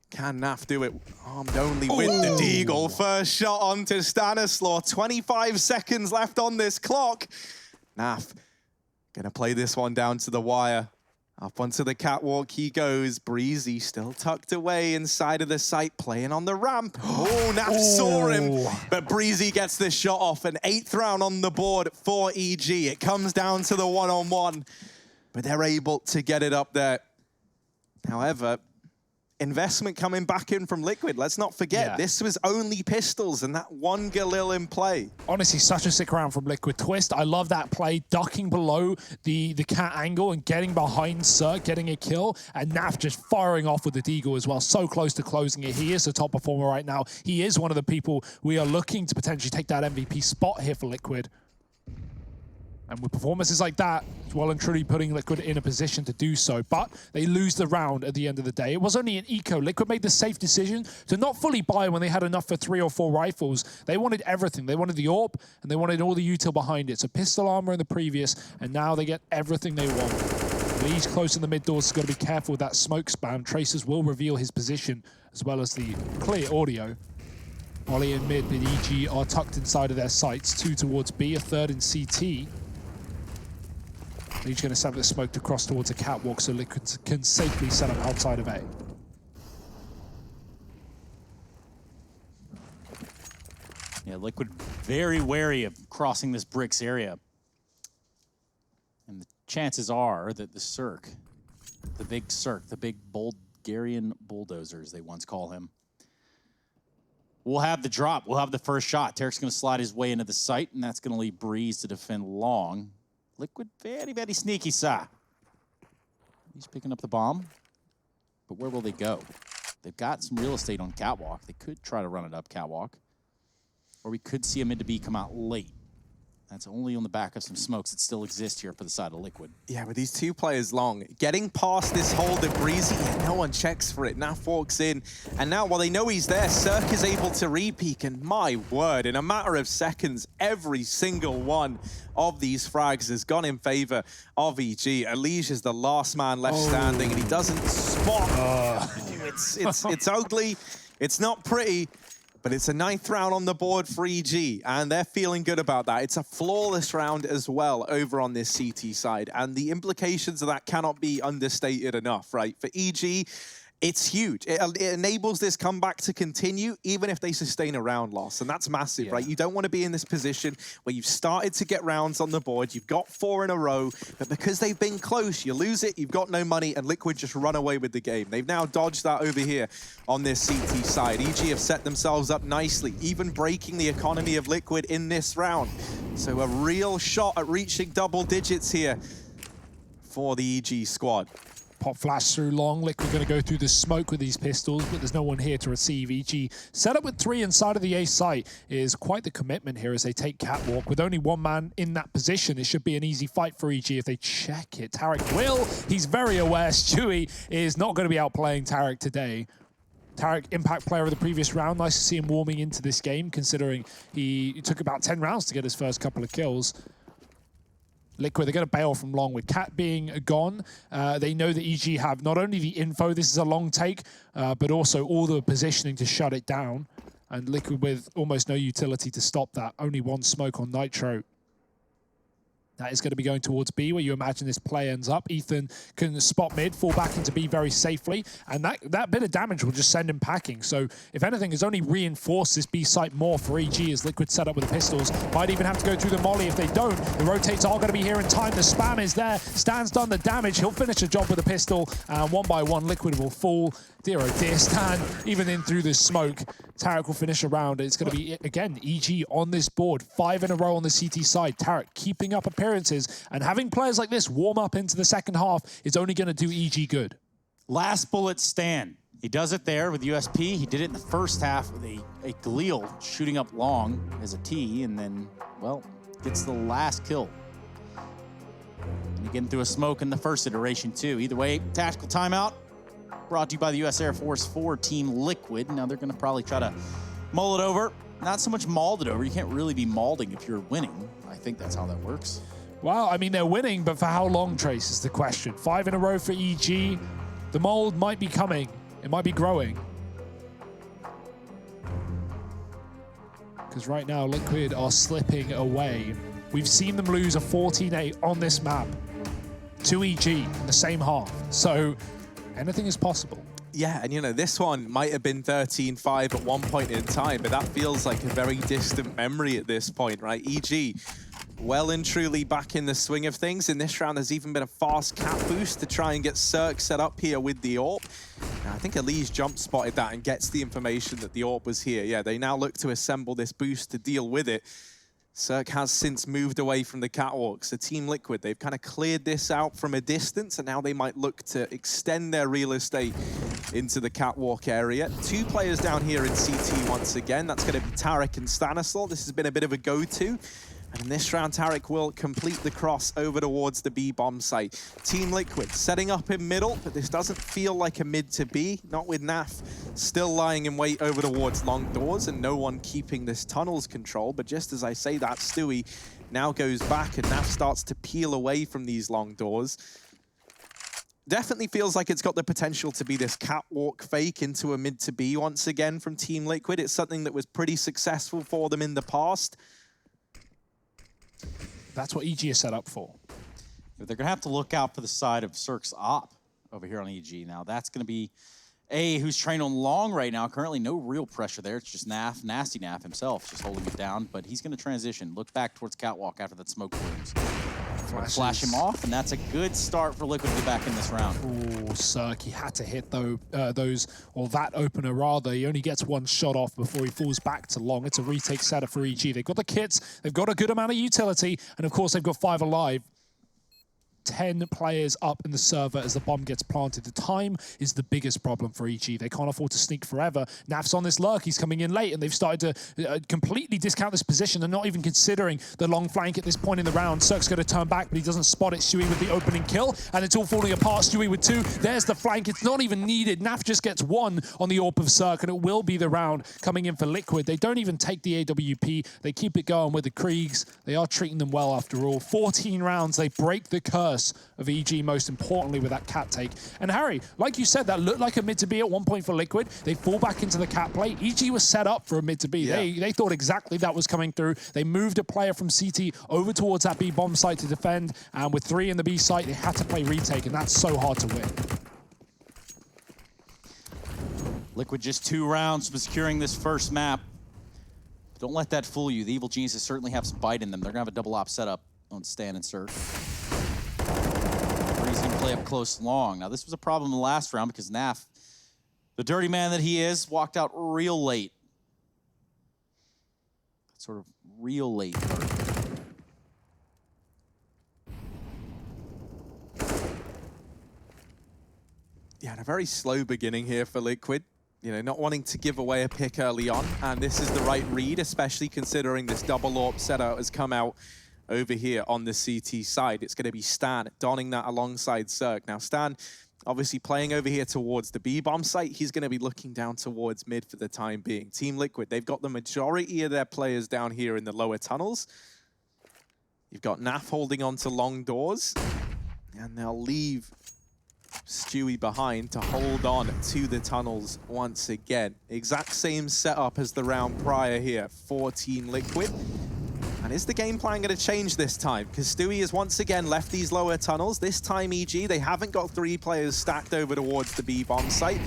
Can Naf do it? Armed only with the Deagle. First shot onto Stanislaw. 25 seconds left on this clock. Naf gonna play this one down to the wire. Up onto the catwalk he goes. Breezy still tucked away inside of the site, playing on the ramp. Oh, Naf saw him, but Breezy gets this shot off. An 8th round on the board for EG. It comes down to the one-on-one, but they're able to get it up there. However, investment coming back in from Liquid. Let's not forget, this was only pistols and that one Galil in play. Honestly, such a sick round from Liquid. Twist, I love that play, ducking below the cat angle and getting behind Cirque, getting a kill, and Naf just firing off with the Deagle as well. So close to closing it. He is the top performer right now. He is one of the people we are looking to potentially take that MVP spot here for Liquid. And with performances like that, it's well and truly putting Liquid in a position to do so. But they lose the round at the end of the day. It was only an eco. Liquid made the safe decision to not fully buy when they had enough for 3 or 4 rifles. They wanted everything. They wanted the AWP, and they wanted all the util behind it. So pistol armor in the previous, and now they get everything they want. Lee's close in the mid doors, has got to be careful with that smoke spam. Tracers will reveal his position, as well as the clear audio. Ollie in mid, the EG are tucked inside of their sights. 2 towards B, a 3rd in CT. He's going to send the smoke across towards a catwalk so Liquid can safely set up outside of A. Yeah, Liquid very wary of crossing this bricks area. And the chances are that the Cirque, the big Bulgarian bulldozer, as they once call him, we'll have the drop. We'll have the first shot. Tarek's going to slide his way into the site, and that's going to leave Breeze to defend long. Liquid, very, very sneaky, sir. He's picking up the bomb. But where will they go? They've got some real estate on catwalk. They could try to run it up catwalk. Or we could see a mid to B come out late. That's only on the back of some smokes that still exist here for the side of Liquid. Yeah, with these 2 players long, getting past this hole that Breezy, no one checks for it. Naf walks in, and now while they know he's there, Cirque is able to re-peek, and my word, in a matter of seconds, every single one of these frags has gone in favor of EG. Elige is the last man left standing, and he doesn't spot. It's ugly, it's not pretty, but it's a 9th round on the board for EG, and they're feeling good about that. It's a flawless round as well over on this CT side, and the implications of that cannot be understated enough, right? For EG, it's huge. It enables this comeback to continue, even if they sustain a round loss, and that's massive, right? You don't want to be in this position where you've started to get rounds on the board, you've got 4 in a row, but because they've been close, you lose it, you've got no money, and Liquid just run away with the game. They've now dodged that over here on this CT side. EG have set themselves up nicely, even breaking the economy of Liquid in this round. So a real shot at reaching double digits here for the EG squad. Pop flash through long. Liquid going to go through the smoke with these pistols, but there's no one here to receive. EG set up with 3 inside of the A site is quite the commitment here as they take catwalk. With only 1 man in that position, it should be an easy fight for EG if they check it. Tarek will. He's very aware. Stewie is not going to be outplaying Tarek today. Tarek, impact player of the previous round. Nice to see him warming into this game, considering he took about 10 rounds to get his first couple of kills. Liquid, they're going to bail from long. With Cat being gone, they know that EG have not only the info, this is a long take, but also all the positioning to shut it down. And Liquid with almost no utility to stop that. Only 1 smoke on Nitro. That is going to be going towards B, where you imagine this play ends up. Ethan can spot mid, fall back into B very safely, and that bit of damage will just send him packing. So, if anything, it's only reinforced this B site more for EG as Liquid set up with the pistols. Might even have to go through the molly if they don't. The rotates are going to be here in time. The spam is there. Stan's done the damage. He'll finish the job with a pistol, and 1 by 1, Liquid will fall. Dear oh dear, Stan, even in through the smoke, Tarek will finish a round. It's going to be, again, EG on this board. 5 in a row on the CT side. Tarek keeping up appearances, and having players like this warm up into the second half is only going to do EG good. Last bullet Stan. He does it there with USP. He did it in the first half with a Galil shooting up long as a T, and then, well, gets the last kill. And getting through a smoke in the first iteration, too. Either way, tactical timeout. Brought to you by the U.S. Air Force for Team Liquid. Now they're going to probably try to mull it over. Not so much mauled it over. You can't really be maulding if you're winning. I think that's how that works. Well, I mean, they're winning, but for how long, Trace, is the question. 5 in a row for EG. The mold might be coming. It might be growing. Because right now, Liquid are slipping away. We've seen them lose a 14-8 on this map to EG in the same half. So anything is possible. Yeah, and you know, this one might have been 13-5 at one point in time, but that feels like a very distant memory at this point, right? EG, well and truly back in the swing of things. In this round, there's even been a fast cat boost to try and get Cirque set up here with the AWP. Now, I think Elige jump spotted that and gets the information that the AWP was here. Yeah, they now look to assemble this boost to deal with it. Cirque has since moved away from the catwalks. So Team Liquid, they've kind of cleared this out from a distance, and now they might look to extend their real estate into the catwalk area. 2 players down here in CT once again. That's going to be Tarek and Stanislaw. This has been a bit of a go-to. And in this round, Tarek will complete the cross over towards the B bomb site. Team Liquid setting up in middle, but this doesn't feel like a mid to B. Not with Naf still lying in wait over towards long doors and no one keeping this tunnel's control. But just as I say that, Stewie now goes back and Naf starts to peel away from these long doors. Definitely feels like it's got the potential to be this catwalk fake into a mid to B once again from Team Liquid. It's something that was pretty successful for them in the past. That's what EG is set up for. They're going to have to look out for the side of Cirque's op over here on EG. Now, that's going to be A, who's trained on long right now. Currently, no real pressure there. It's just Naf, Nasty Naf himself, just holding it down. But he's going to transition, look back towards catwalk after that smoke blooms. Flash him off, and that's a good start for Liquid to be back in this round. Oh, Cirque, he had to hit that opener rather. He only gets 1 shot off before he falls back to long. It's a retake setup for EG. They've got the kits, they've got a good amount of utility, and of course they've got 5 alive. 10 players up in the server as the bomb gets planted. The time is the biggest problem for EG. They can't afford to sneak forever. Naf's on this lurk. He's coming in late, and they've started to completely discount this position. They're not even considering the long flank at this point in the round. Cirque's going to turn back, but he doesn't spot it. Stewie with the opening kill, and it's all falling apart. Stewie with 2. There's the flank. It's not even needed. Naf just gets 1 on the AWP of Cirque, and it will be the round coming in for Liquid. They don't even take the AWP. They keep it going with the Kriegs. They are treating them well after all. 14 rounds. They break the curse of EG, most importantly, with that cat take. And Harry, like you said, that looked like a mid to B at one point for Liquid. They fall back into the cat play. EG was set up for a mid to B. Yeah. They thought exactly that was coming through. They moved a player from CT over towards that B bomb site to defend. And with 3 in the B site, they had to play retake, and that's so hard to win. Liquid just 2 rounds from securing this first map. Don't let that fool you. The Evil Geniuses certainly have some bite in them. They're gonna have a double op setup on Stan and Cirque. Breezy can play up close long. Now this was a problem in the last round because Naf, the dirty man that he is, walked out real late. Sort of real late. Yeah, and a very slow beginning here for Liquid. You know, not wanting to give away a pick early on, and this is the right read, especially considering this double AWP setup has come out over here on the CT side. It's going to be Stan donning that alongside Cirque. Now, Stan obviously playing over here towards the B-bomb site. He's going to be looking down towards mid for the time being. Team Liquid, they've got the majority of their players down here in the lower tunnels. You've got Naf holding on to long doors, and they'll leave Stewie behind to hold on to the tunnels once again. Exact same setup as the round prior here for Team Liquid. And is the game plan going to change this time? Because Stewie has once again left these lower tunnels. This time EG, they haven't got 3 players stacked over towards the B-bomb site.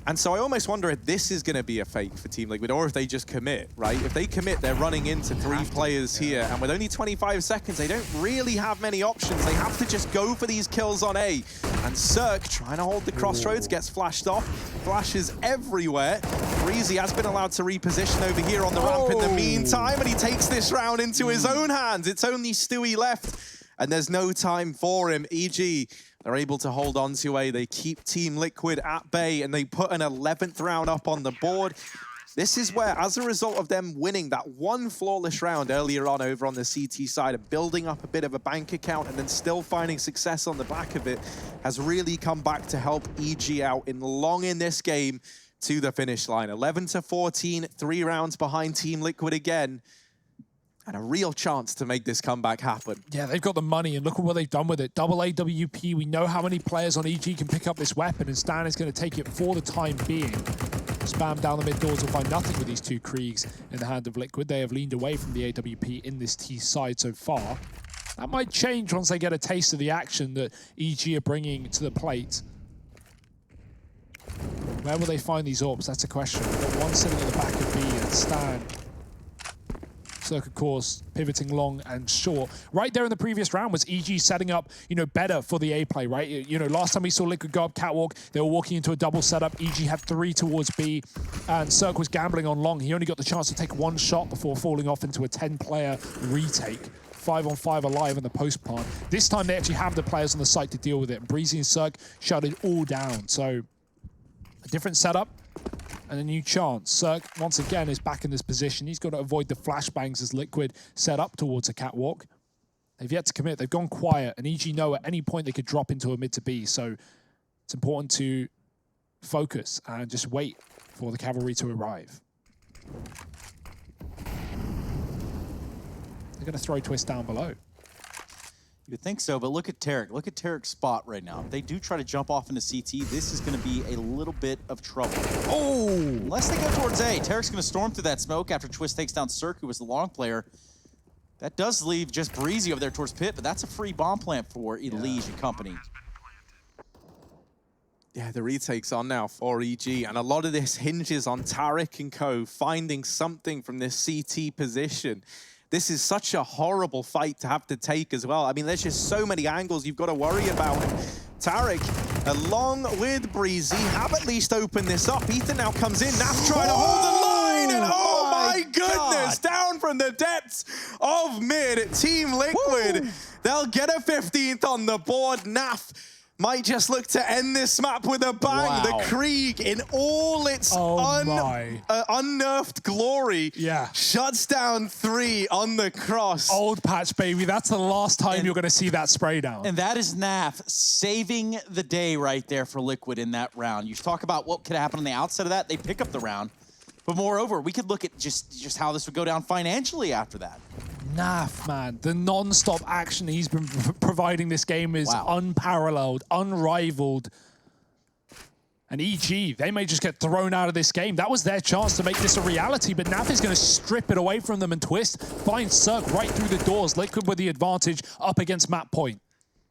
And so I almost wonder if this is going to be a fake for Team Liquid, or if they just commit, right? If they commit, they're running into 3 players here, and with only 25 seconds, they don't really have many options. They have to just go for these kills on A. And Cirque, trying to hold the crossroads, gets flashed off. Flashes everywhere. Breezy has been allowed to reposition over here on the ramp in the meantime, and he takes this round into his own hands. It's only Stewie left, and there's no time for him. EG, they're able to hold on to A. They keep Team Liquid at bay, and they put an 11th round up on the board. This is where, as a result of them winning that one flawless round earlier on over on the CT side and building up a bit of a bank account and then still finding success on the back of it, has really come back to help EG out in long in this game to the finish line. 11-14, 3 rounds behind Team Liquid again. And a real chance to make this comeback happen. Yeah, they've got the money, and look at what they've done with it. Double AWP, we know how many players on EG can pick up this weapon, and Stan is going to take it for the time being. Spam down the mid doors will find nothing with these 2 Kriegs in the hand of Liquid. They have leaned away from the AWP in this T side so far. That might change once they get a taste of the action that EG are bringing to the plate. Where will they find these AWPs? That's a question. We've got one sitting at the back of B, and Stan. Cirque, of course, pivoting long and short. Right there in the previous round was EG setting up, better for the A play, right? Last time we saw Liquid go up catwalk, they were walking into a double setup. EG had 3 towards B, and Cirque was gambling on long. He only got the chance to take 1 shot before falling off into a 10-player retake. 5-on-5 alive in the post plant. This time they actually have the players on the site to deal with it. And Breezy and Cirque shut it all down. So a different setup and a new chance. Cirque, once again, is back in this position. He's got to avoid the flashbangs as Liquid set up towards a catwalk. They've yet to commit. They've gone quiet, and EG know at any point they could drop into a mid to B. So it's important to focus and just wait for the cavalry to arrive. They're going to throw Twist down below. You would think so, but look at Tarek. Look at Tarek's spot right now. If they do try to jump off into CT, this is going to be a little bit of trouble. Oh! Unless they go towards A. Tarek's going to storm through that smoke after Twist takes down Cirque, who was the long player. That does leave just Breezy over there towards Pit, but that's a free bomb plant for Elige and company. Yeah, the retake's on now for EG, and a lot of this hinges on Tarek and co finding something from this CT position. This is such a horrible fight to have to take as well. I mean, there's just so many angles you've got to worry about. Tarek, along with Breezy, have at least opened this up. Ethan now comes in. Naf trying to hold the line, and oh my goodness, down from the depths of mid. Team Liquid, Woo. they'll get a 15th on the board. NAF might just look to end this map with a bang. Wow. The Krieg in all its unnerved glory shuts down 3 on the cross. Old patch, baby. That's the last time you're going to see that spray down. And that is NAF saving the day right there for Liquid in that round. You talk about what could happen on the outset of that. They pick up the round. But moreover, we could look at just how this would go down financially after that. NAF, man, the non-stop action he's been providing this game is unparalleled, unrivaled. And EG, they may just get thrown out of this game. That was their chance to make this a reality, but NAF is going to strip it away from them, and Twist finds Cirque right through the doors. Liquid with the advantage up against map point.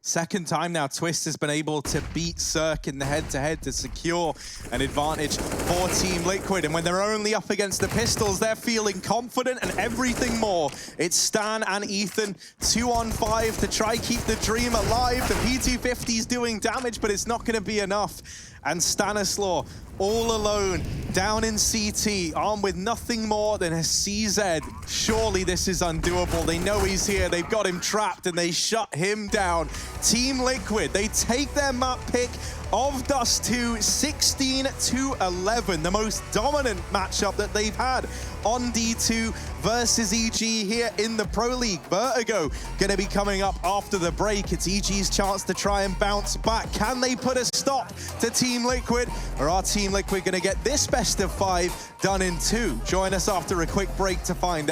Second time now, Twist has been able to beat Cirque in the head-to-head to secure an advantage for Team Liquid. And when they're only up against the Pistols, they're feeling confident and everything more. It's Stan and Ethan, 2-on-5 to try keep the dream alive. The P250's doing damage, but it's not going to be enough. And Stanislaw, all alone, down in CT, armed with nothing more than a CZ. Surely this is undoable. They know he's here. They've got him trapped, and they shut him down. Team Liquid, they take their map pick of Dust2, 16-11, the most dominant matchup that they've had on D2 versus EG here in the Pro League. Vertigo going to be coming up after the break. It's EG's chance to try and bounce back. Can they put a stop to Team Liquid? Or are Team Liquid going to get this best of 5 done in 2? Join us after a quick break to find out.